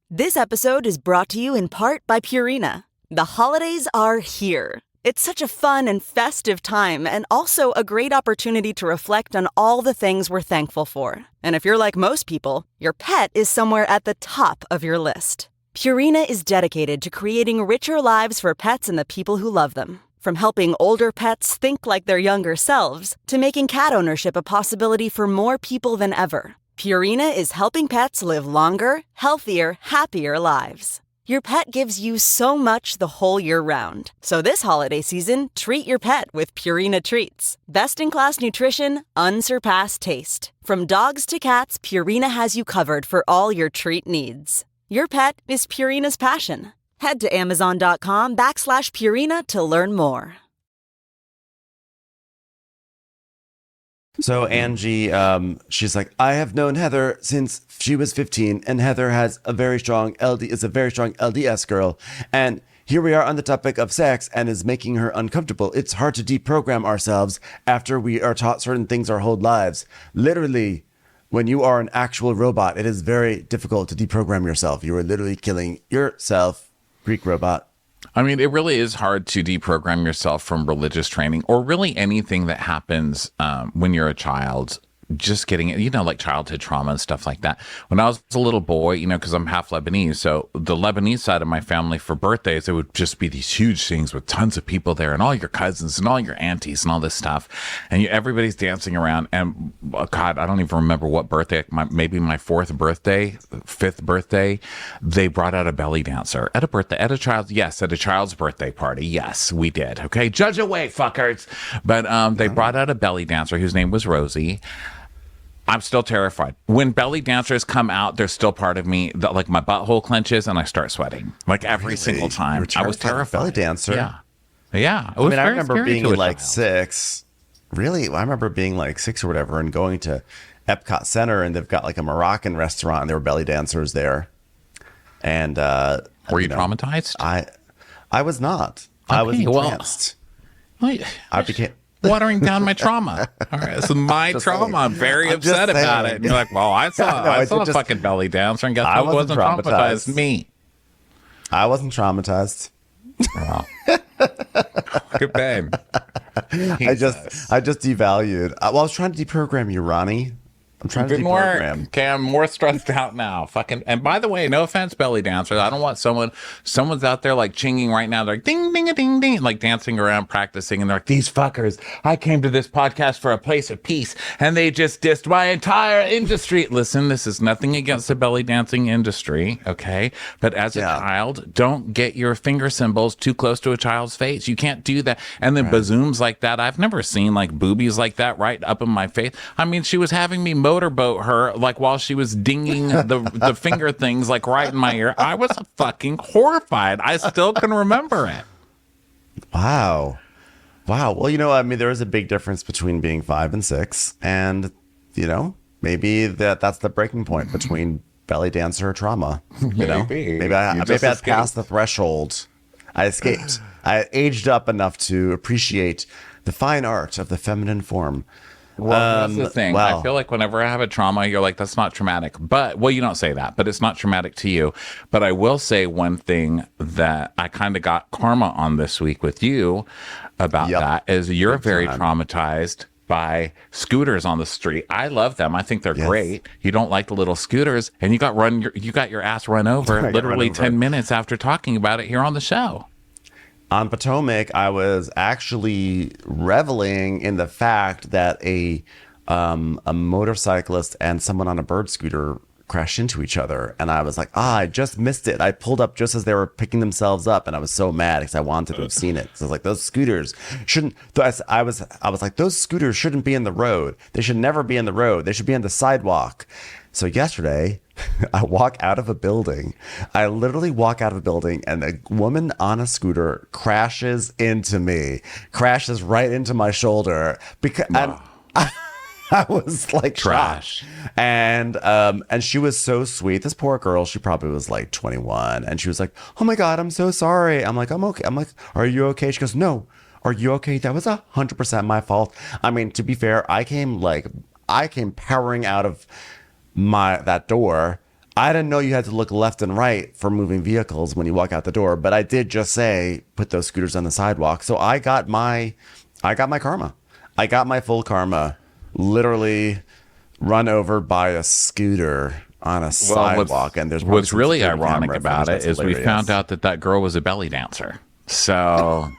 Speaker 11: This episode is brought to you in part by Purina. The holidays are here. It's such a fun and festive time, and also a great opportunity to reflect on all the things we're thankful for. And if you're like most people, your pet is somewhere at the top of your list. Purina is dedicated to creating richer lives for pets and the people who love them. From helping older pets think like their younger selves, to making cat ownership a possibility for more people than ever. Purina is helping pets live longer, healthier, happier lives. Your pet gives you so much the whole year round. So this holiday season, treat your pet with Purina Treats. Best-in-class nutrition, unsurpassed taste. From dogs to cats, Purina has you covered for all your treat needs. Your pet is Purina's passion. Head to Amazon.com/Purina to learn more.
Speaker 2: So Angie, she's like, I have known Heather since she was 15, and Heather has a very strong LDS girl, and here we are on the topic of sex and is making her uncomfortable. It's hard to deprogram ourselves after we are taught certain things our whole lives. Literally, when you are an actual robot, it is very difficult to deprogram yourself. You are literally killing yourself. Greek robot.
Speaker 1: I mean, it really is hard to deprogram yourself from religious training or really anything that happens when you're a child. Just getting it, like childhood trauma and stuff like that. When I was a little boy, because I'm half Lebanese, so the Lebanese side of my family for birthdays, it would just be these huge things with tons of people there and all your cousins and all your aunties and all this stuff. And everybody's dancing around. And God, I don't even remember what birthday, maybe my fifth birthday, they brought out a belly dancer at a child's birthday party. Yes, we did. Okay. Judge away, fuckers. But they brought out a belly dancer whose name was Rosie. I'm still terrified. When belly dancers come out, there's still part of me that like my butthole clenches and I start sweating like every single time. I was terrified.
Speaker 2: Belly dancer.
Speaker 1: Yeah.
Speaker 2: I remember being like 6. Really? I remember being like 6 or whatever and going to Epcot Center and they've got like a Moroccan restaurant and there were belly dancers there. And
Speaker 1: were you traumatized?
Speaker 2: I was not.
Speaker 1: Okay,
Speaker 2: I was entranced. I became
Speaker 1: watering down my trauma. All right, this is my trauma. I'm very upset about it. And you're like, well, I saw a fucking belly dancer, and guess who wasn't traumatized? Me.
Speaker 2: I wasn't traumatized.
Speaker 1: Wow. Good babe.
Speaker 2: I just devalued. I was trying to deprogram you, Ronnie. I'm trying to deprogram.
Speaker 1: Okay, I'm more stressed out now. And by the way, no offense, belly dancers. I don't want someone's out there like chinging right now. They're like ding, ding, a ding, ding, like dancing around, practicing. And they're like, these fuckers, I came to this podcast for a place of peace. And they just dissed my entire industry. Listen, this is nothing against the belly dancing industry. Okay. But as a child, don't get your finger symbols too close to a child's face. You can't do that. And then bazooms like that. I've never seen like boobies like that right up in my face. I mean, she was having me motorboat her like while she was dinging the finger things like right in my ear. I was fucking horrified. I still can remember it.
Speaker 2: Wow. Well, I mean, there is a big difference between being 5 and 6, and maybe that's the breaking point between belly dancer trauma. Maybe I passed the threshold. I escaped. I aged up enough to appreciate the fine art of the feminine form.
Speaker 1: Well, that's the thing. I feel like whenever I have a trauma, you're like, that's not traumatic. But, you don't say that, but it's not traumatic to you. But I will say one thing that I kind of got karma on this week with you about that is you're very traumatized by scooters on the street. I love them. I think they're great. You don't like the little scooters, and you got your ass run over literally 10 minutes after talking about it here on the show.
Speaker 2: On Potomac, I was actually reveling in the fact that a motorcyclist and someone on a bird scooter crashed into each other. And I was like, I just missed it. I pulled up just as they were picking themselves up. And I was so mad because I wanted to have seen it. So I was like, those scooters shouldn't. I was like, those scooters shouldn't be in the road. They should never be in the road. They should be on the sidewalk. So yesterday, I walk out of a building. I literally walk out of a building and a woman on a scooter crashes into me, crashes right into my shoulder because I was like
Speaker 1: trash.
Speaker 2: Shocked. And she was so sweet. This poor girl, she probably was like 21, and she was like, "Oh my God, I'm so sorry." I'm like, "I'm okay." I'm like, "Are you okay?" She goes, "No. Are you okay? That was 100% my fault." I mean, to be fair, I came powering out of that door. I didn't know you had to look left and right for moving vehicles when you walk out the door, but I did just say put those scooters on the sidewalk. So I got my karma. I got my full karma. Literally run over by a scooter on a sidewalk. And there's
Speaker 1: what's really ironic about it is we found out that girl was a belly dancer. So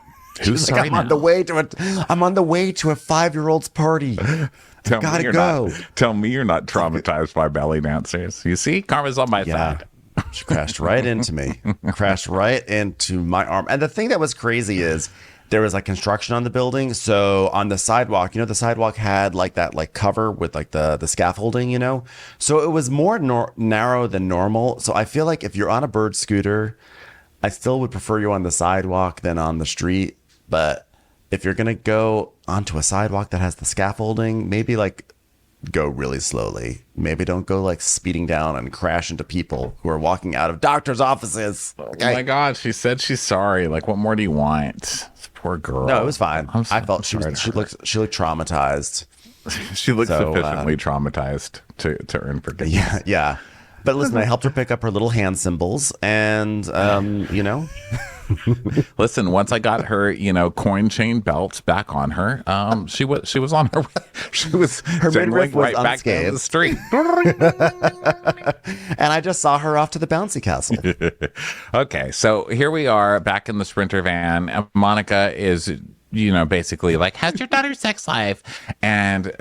Speaker 1: who's sorry
Speaker 2: like, I'm on the way to a 5-year-old's party. Gotta go.
Speaker 1: Tell me you're not traumatized by belly dancers. You see, karma's on my side.
Speaker 2: She crashed right into me. Crashed right into my arm. And the thing that was crazy is there was like construction on the building. So on the sidewalk, the sidewalk had like that like cover with like the scaffolding, So it was more narrow than normal. So I feel like if you're on a bird scooter, I still would prefer you on the sidewalk than on the street. But if you're going to go onto a sidewalk that has the scaffolding, maybe like go really slowly. Maybe don't go like speeding down and crash into people who are walking out of doctors' offices.
Speaker 1: Okay? Oh my God, she said she's sorry. Like, what more do you want? This poor girl.
Speaker 2: No, it was fine. I felt she looked traumatized.
Speaker 1: She looked sufficiently traumatized to earn forgiveness.
Speaker 2: Yeah. But listen, I helped her pick up her little hand symbols, and
Speaker 1: Listen, once I got her, coin chain belt back on her, she was on her way. She was
Speaker 2: her midriff was
Speaker 1: right back down the street.
Speaker 2: And I just saw her off to the bouncy castle.
Speaker 1: Okay, so here we are back in the Sprinter van. And Monica is, basically like, how's your daughter's sex life? And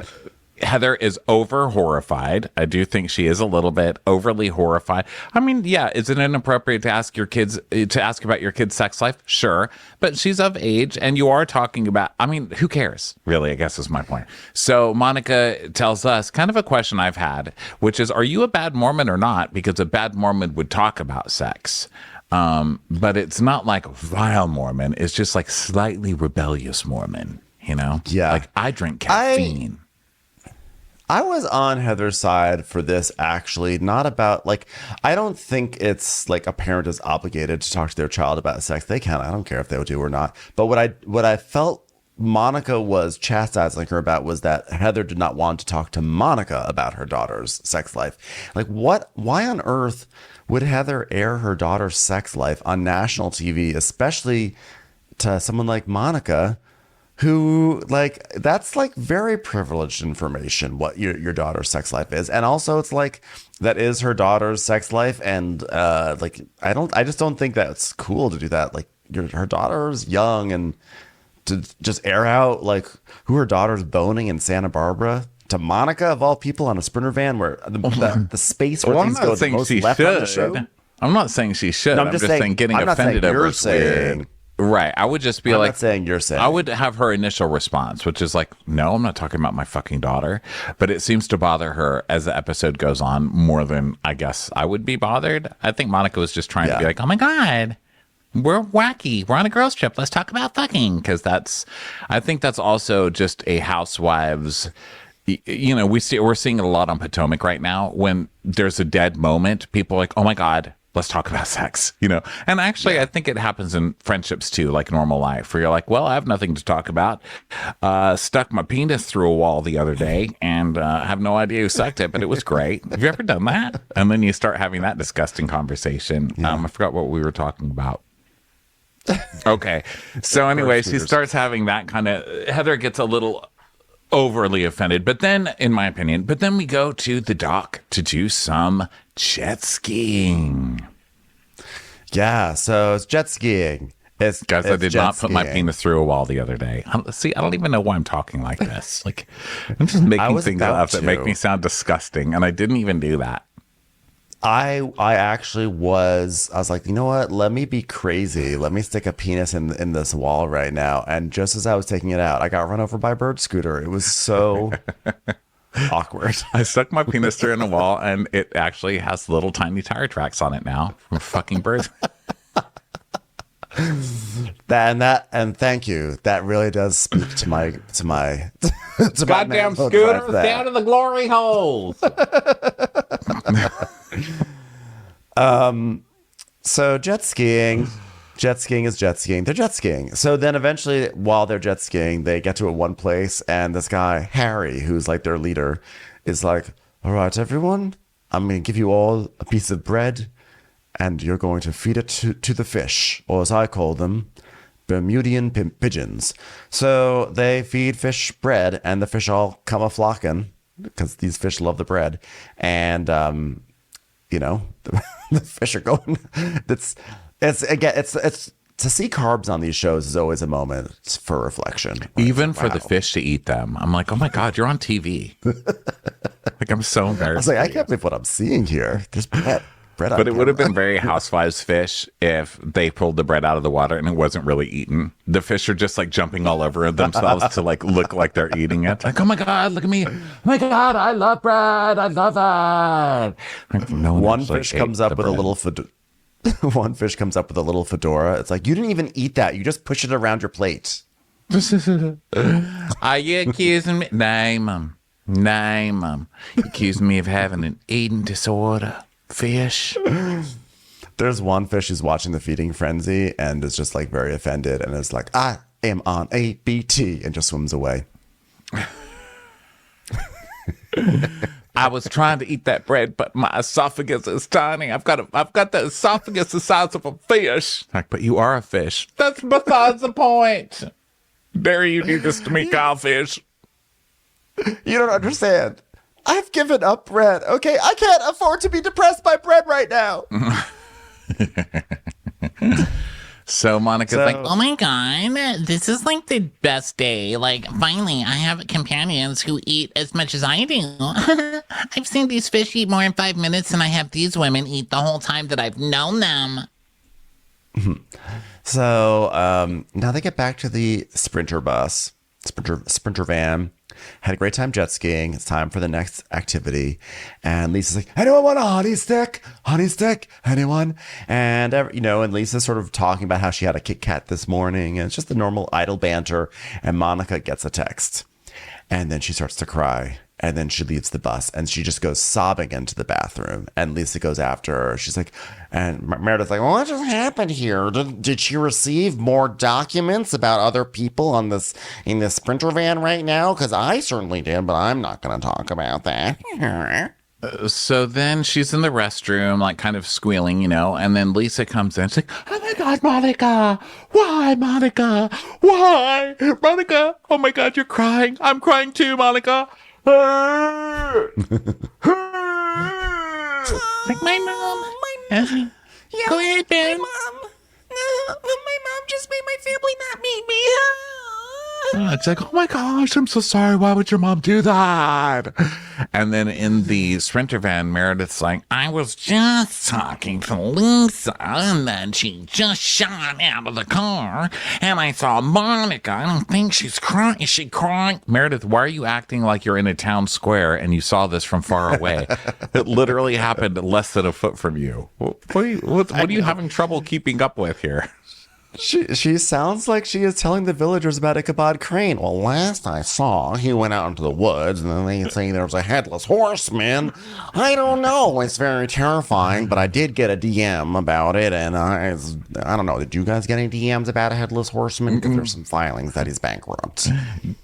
Speaker 1: Heather is over horrified. I do think she is a little bit overly horrified. I mean, yeah, is it inappropriate to ask about your kid's sex life? Sure. But she's of age and you are talking about, who cares? Really, I guess is my point. So Monica tells us kind of a question I've had, which is, are you a bad Mormon or not? Because a bad Mormon would talk about sex. But it's not like vile Mormon. It's just like slightly rebellious Mormon,
Speaker 2: Yeah.
Speaker 1: Like I drink caffeine.
Speaker 2: I was on Heather's side for this, actually, not about I don't think it's like a parent is obligated to talk to their child about sex. They can. I don't care if they do or not. But what I felt Monica was chastising her about was that Heather did not want to talk to Monica about her daughter's sex life. Like, why on earth would Heather air her daughter's sex life on national TV, especially to someone like Monica, who that's very privileged information, what your daughter's sex life is. And also it's that is her daughter's sex life. And I just don't think that's cool to do that. Like her daughter's young, and to just air out who her daughter's boning in Santa Barbara to Monica of all people on a Sprinter van where the space where things go the most left on the show.
Speaker 1: I'm not saying she should. No, I'm just saying getting offended over is weird. Right. I would just be
Speaker 2: I'm not saying you're saying.
Speaker 1: I would have her initial response, which is like, no, I'm not talking about my fucking daughter. But it seems to bother her as the episode goes on more than I guess I would be bothered. I think Monica was just trying to be like, oh my God, we're wacky. We're on a girls trip. Let's talk about fucking. Because I think that's also just a Housewives. We're seeing it a lot on Potomac right now. When there's a dead moment, people are like, oh my God, let's talk about sex, And actually, I think it happens in friendships too, like normal life, where you're like, well, I have nothing to talk about. Stuck my penis through a wall the other day and have no idea who sucked it, but it was great. Have you ever done that? And then you start having that disgusting conversation. I forgot what we were talking about. Okay. So anyway, she starts having that kind of, Heather gets a little overly offended, but then, in my opinion, we go to the dock to do some jet skiing.
Speaker 2: Yeah, so it's jet skiing.
Speaker 1: Guys, I did not put my penis through a wall the other day. See, I don't even know why I'm talking like this. I'm just making things up that make me sound disgusting, and I didn't even do that.
Speaker 2: I was like, you know what? Let me be crazy. Let me stick a penis in this wall right now. And just as I was taking it out, I got run over by a bird scooter. It was so awkward.
Speaker 1: I stuck my penis through in a wall, and it actually has little tiny tire tracks on it now from fucking birds.
Speaker 2: And thank you. That really does speak to my
Speaker 1: goddamn scooters down to the glory holes.
Speaker 2: So jet skiing is jet skiing. They're jet skiing. So then eventually, while they're jet skiing, they get to one place, and this guy Harry, who's like their leader, is like, all right, everyone, I'm going to give you all a piece of bread, and you're going to feed it to the fish, or as I call them, Bermudian pigeons. So they feed fish bread, and the fish all come a-flocking, because these fish love the bread. And, the fish are going. It's to see carbs on these shows is always a moment for reflection.
Speaker 1: Even for the fish to eat them. I'm like, oh my God, you're on TV. I'm so embarrassed.
Speaker 2: I was like, I can't believe what I'm seeing here. There's bread.
Speaker 1: But it would have been very Housewives fish if they pulled the bread out of the water and it wasn't really eaten. The fish are just jumping all over themselves to look like they're eating it. Like, oh my God, look at me. Oh my God, I love bread. I love it.
Speaker 2: One fish comes up with a little One fish comes up with a little fedora. It's like, you didn't even eat that. You just push it around your plate.
Speaker 1: Are you accusing me? No, Mom. Nah, Mom. He accused me of having an eating disorder. Fish.
Speaker 2: There's one fish who's watching the feeding frenzy and is just like very offended and is like, I am on ABT, and just swims away.
Speaker 1: I was trying to eat that bread, but my esophagus is tiny. I've got the esophagus the size of a fish. Like, but you are a fish. That's besides the point. Dare you do this to me, cowfish?
Speaker 2: You don't understand. I've given up bread. Okay, I can't afford to be depressed by bread right now.
Speaker 1: So Monica's like,
Speaker 8: oh my God, this is like the best day. Like, finally, I have companions who eat as much as I do. I've seen these fish eat more in 5 minutes than I have these women eat the whole time that I've known them.
Speaker 2: So now they get back to the Sprinter van. Had a great time jet skiing. It's time for the next activity. And Lisa's like, anyone want a honey stick? Honey stick? Anyone? And, and Lisa's sort of talking about how she had a Kit Kat this morning. And it's just the normal idle banter. And Monica gets a text. And then she starts to cry. And then she leaves the bus and she just goes sobbing into the bathroom. And Lisa goes after her. She's like, and Meredith's like, well, what just happened here? Did she receive more documents about other people in this Sprinter van right now? Because I certainly did, but I'm not going to talk about that.
Speaker 1: So then she's in the restroom, like kind of squealing, and then Lisa comes in. She's like, oh my God, Monica. Why, Monica? Why? Monica, oh my God, you're crying. I'm crying too, Monica. Like
Speaker 8: my mom.
Speaker 12: Yeah,
Speaker 8: go ahead, Ben.
Speaker 12: My mom. My mom just made my family not meet me.
Speaker 1: It's like, oh my gosh, I'm so sorry. Why would your mom do that? And then in the Sprinter van, Meredith's like,
Speaker 8: I was just talking to Lisa, and then she just shot out of the car, and I saw Monica. I don't think she's crying. Is she crying?
Speaker 1: Meredith, why are you acting like you're in a town square and you saw this from far away? It literally happened less than a foot from you. What are you having trouble keeping up with here?
Speaker 2: She sounds like she is telling the villagers about Ichabod Crane.
Speaker 12: Well, last I saw, he went out into the woods, and then they say there was a headless horseman. I don't know. It's very terrifying, but I did get a DM about it, and I don't know. Did you guys get any DMs about a headless horseman? Because there's some filings that he's bankrupt.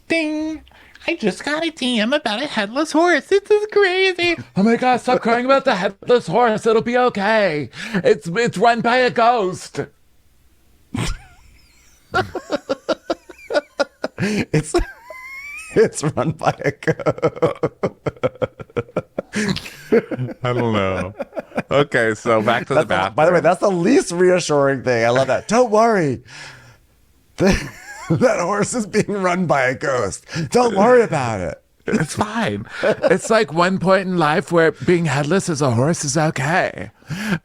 Speaker 8: Ding! I just got a DM about a headless horse. This is crazy.
Speaker 1: Oh my God, stop crying about the headless horse. It'll be okay. It's run by a ghost.
Speaker 2: It's run by a ghost.
Speaker 1: I don't know. Okay, so back to the bathroom.
Speaker 2: By the way, that's the least reassuring thing. I love that. Don't worry. That horse is being run by a ghost. Don't worry about it.
Speaker 1: It's fine. It's like one point in life where being headless as a horse is okay.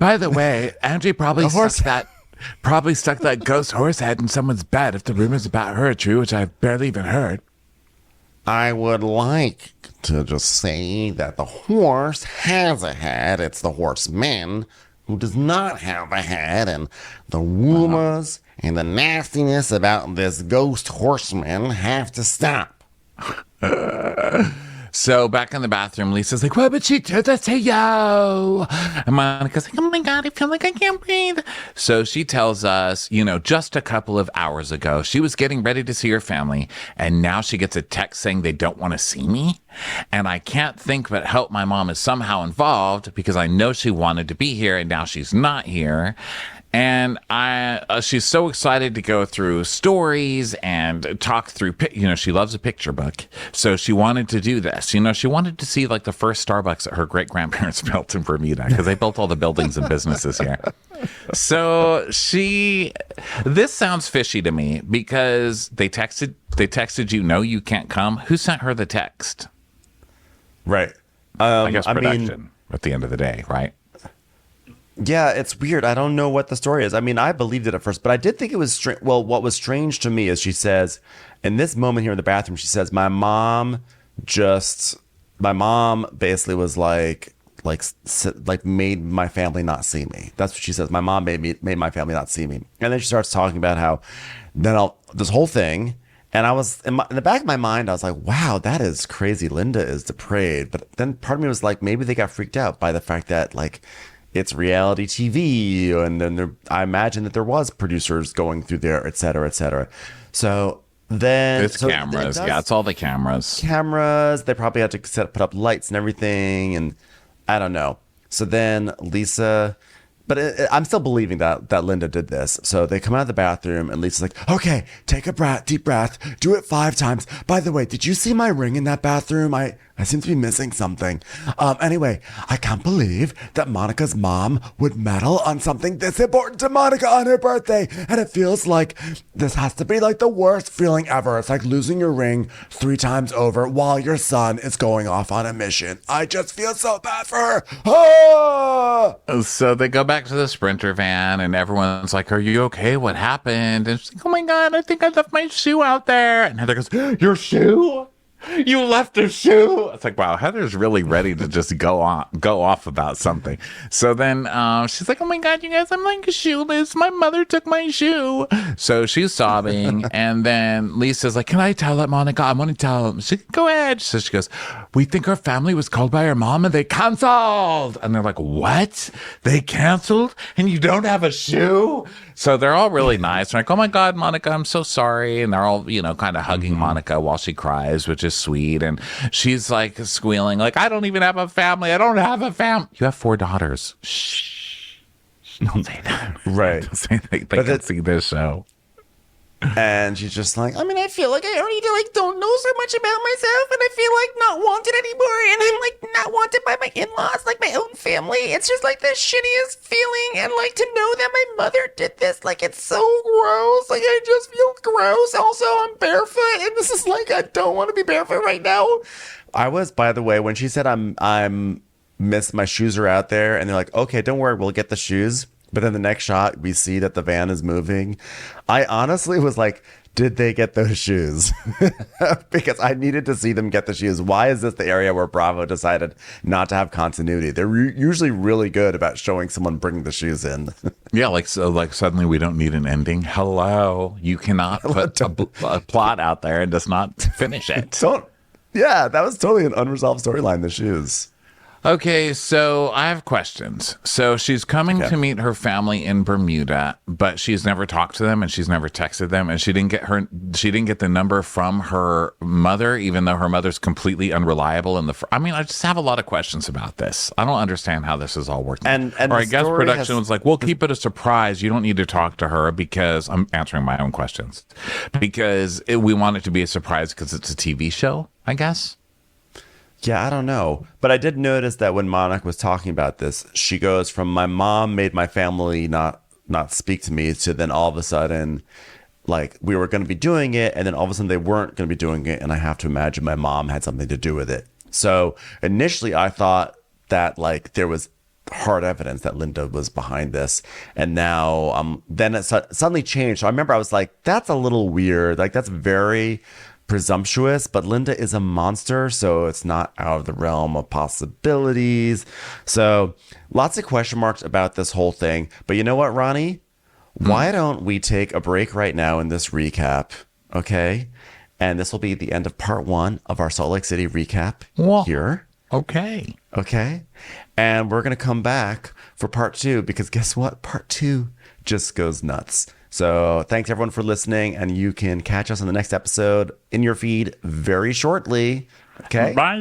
Speaker 1: By the way, Angie probably stuck that ghost horse head in someone's bed if the rumors about her are true, which I've barely even heard.
Speaker 12: I would like to just say that the horse has a head. It's the horseman who does not have a head, and the rumors and the nastiness about this ghost horseman have to stop.
Speaker 1: So back in the bathroom, Lisa's like, what would she do this to you? And Monica's like, oh my God, I feel like I can't breathe. So she tells us, just a couple of hours ago, she was getting ready to see her family. And now she gets a text saying they don't want to see me. And I can't think but help my mom is somehow involved because I know she wanted to be here and now she's not here. And she's so excited to go through stories and talk through, she loves a picture book. So she wanted to do this. She wanted to see like the first Starbucks that her great-grandparents built in Bermuda because they built all the buildings and businesses here. So this sounds fishy to me because they texted you, no, you can't come. Who sent her the text?
Speaker 2: Right.
Speaker 1: I guess production at the end of the day, right?
Speaker 2: Yeah, it's weird. I don't know what the story is. I mean, I believed it at first, but I did think it was strange. Well, what was strange to me is she says, in this moment here in the bathroom, she says, my mom basically was like made my family not see me. That's what she says. My mom made my family not see me. And then she starts talking about how this whole thing, And I was in the back of my mind, I was like, wow, that is crazy. Linda is depraved. But then part of me was like, maybe they got freaked out by the fact that like it's reality TV. And then I imagine that there was producers going through there, et cetera, et cetera. So then
Speaker 1: it's cameras. It's all the cameras.
Speaker 2: They probably had to put up lights and everything. And I don't know. So then Lisa... But I'm still believing that Linda did this. So they come out of the bathroom and Lisa's like, okay, take a deep breath, do it 5 times. By the way, did you see my ring in that bathroom? I seem to be missing something. Anyway, I can't believe that Monica's mom would meddle on something this important to Monica on her birthday. And it feels like this has to be like the worst feeling ever. It's like losing your ring 3 times over while your son is going off on a mission. I just feel so bad for her. Ah!
Speaker 1: So they go back to the Sprinter van and everyone's like, are you okay? What happened? And she's like, oh my God, I think I left my shoe out there. And Heather goes, your shoe? You left a shoe? It's like, wow, Heather's really ready to just go off about something. So then she's like, oh my God, you guys, I'm like shoeless. My mother took my shoe. So she's sobbing. And then Lisa's like, can I tell it, Monica? I want to tell him. She go ahead. So she goes, we think our family was called by our mom and they canceled. And they're like, what? They canceled? And you don't have a shoe? So they're all really nice. They're like, oh my God, Monica, I'm so sorry. And they're all, kind of hugging Monica while she cries, which is sweet. And she's like squealing, like, I don't even have a family. I don't have a family. You have 4 daughters. Shh. Don't say that.
Speaker 2: Right.
Speaker 1: Don't say they can see this show.
Speaker 2: And she's just like,
Speaker 12: I mean, I feel like I already don't know so much about myself, and I feel like not wanted anymore, and I'm like not wanted by my in-laws, like my own family. It's just like the shittiest feeling, and like to know that my mother did this, like it's so gross. Like I just feel gross. Also, I'm barefoot, and this is like I don't want to be barefoot right now.
Speaker 2: I was, by the way, when she said I'm missed, my shoes are out there, and they're like, okay, don't worry, we'll get the shoes. But then the next shot, we see that the van is moving. I honestly was like, did they get those shoes? Because I needed to see them get the shoes. Why is this the area where Bravo decided not to have continuity? They're usually really good about showing someone bringing the shoes in.
Speaker 1: Yeah, like suddenly we don't need an ending. Hello, you cannot put a plot out there and just not finish it.
Speaker 2: Yeah, that was totally an unresolved storyline, the shoes.
Speaker 1: Okay, so I have questions. So she's coming to meet her family in Bermuda, but she's never talked to them and she's never texted them, and she didn't get the number from her mother, even though her mother's completely unreliable. I just have a lot of questions about this. I don't understand how this is all working.
Speaker 2: And
Speaker 1: or I guess production was like, we'll keep it a surprise. You don't need to talk to her because I'm answering my own questions because we want it to be a surprise because it's a TV show, I guess.
Speaker 2: Yeah, I don't know. But I did notice that when Monica was talking about this, she goes from my mom made my family not speak to me to then all of a sudden, like we were going to be doing it. And then all of a sudden they weren't going to be doing it. And I have to imagine my mom had something to do with it. So initially I thought that like there was hard evidence that Linda was behind this. And now then it suddenly changed. So I remember I was like, that's a little weird. Like that's very presumptuous, but Linda is a monster, so it's not out of the realm of possibilities. So lots of question marks about this whole thing. But you know what, Ronnie? Why don't we take a break right now in this recap, okay? And this will be the end of part 1 of our Salt Lake City recap here.
Speaker 1: Okay.
Speaker 2: And we're going to come back for part 2 because guess what? Part 2 just goes nuts. So thanks everyone for listening, and you can catch us on the next episode in your feed very shortly. Okay?
Speaker 1: Bye.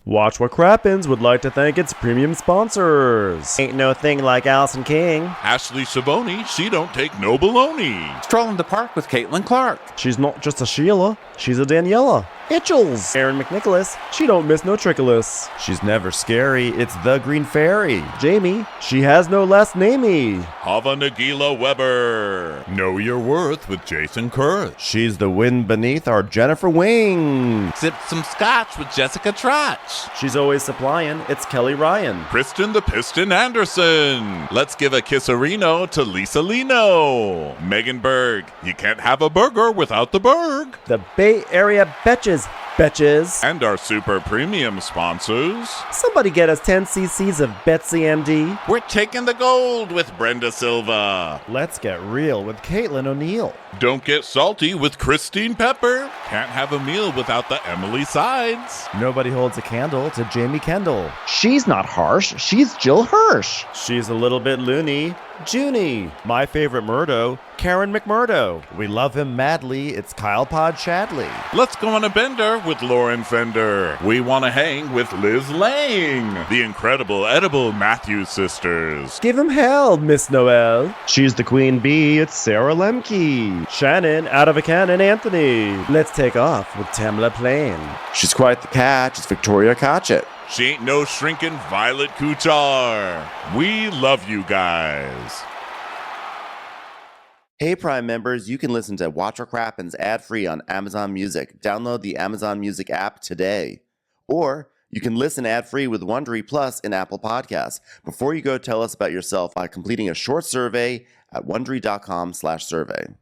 Speaker 14: Watch What Crappens would like to thank its premium sponsors. Ain't no thing like Allison King.
Speaker 15: Ashley Savoni, she don't take no baloney.
Speaker 1: Strolling the park with Caitlin Clark.
Speaker 14: She's not just a Sheila, she's a Daniela. Itchels. Aaron McNicholas, she don't miss no trickolas.
Speaker 2: She's never scary, it's the Green Fairy.
Speaker 14: Jamie, she has no last namey.
Speaker 15: Hava Nagila Weber. Know your worth with Jason Kurth.
Speaker 2: She's the wind beneath our Jennifer Wing.
Speaker 8: Sip some scotch with Jessica Trotch.
Speaker 14: She's always supplying, it's Kelly Ryan.
Speaker 15: Kristen the Piston Anderson. Let's give a kisserino to Lisa Lino. Megan Berg, you can't have a burger without the Berg.
Speaker 14: The Bay Area Betches, Betches.
Speaker 15: And our super premium sponsors.
Speaker 14: Somebody get us 10 cc's of Betsy MD.
Speaker 15: We're taking the gold with Brenda Silva.
Speaker 14: Let's get real with Caitlin O'Neill.
Speaker 15: Don't get salty with Christine Pepper. Can't have a meal without the Emily Sides.
Speaker 14: Nobody holds a candle to Jamie Kendall.
Speaker 16: She's not harsh, she's Jill Hirsch.
Speaker 14: She's a little bit loony. Junie. My favorite Murdo, Karen McMurdo. We love him madly, it's Kyle Pod Shadley.
Speaker 15: Let's go on a bender with Lauren Fender. We want to hang with Liz Lang. The incredible edible Matthews sisters.
Speaker 14: Give him hell, Miss Noel.
Speaker 16: She's the queen bee, it's Sarah Lemke.
Speaker 14: Shannon, out of a cannon, Anthony. Let's take off with Tamla Plain.
Speaker 2: She's quite the catch, it's Victoria Cotchett.
Speaker 15: She ain't no shrinking Violet Kuchar. We love you guys.
Speaker 2: Hey Prime members, you can listen to Watch What Crappens ad-free on Amazon Music. Download the Amazon Music app today. Or you can listen ad-free with Wondery Plus in Apple Podcasts. Before you go, tell us about yourself by completing a short survey at Wondery.com/survey.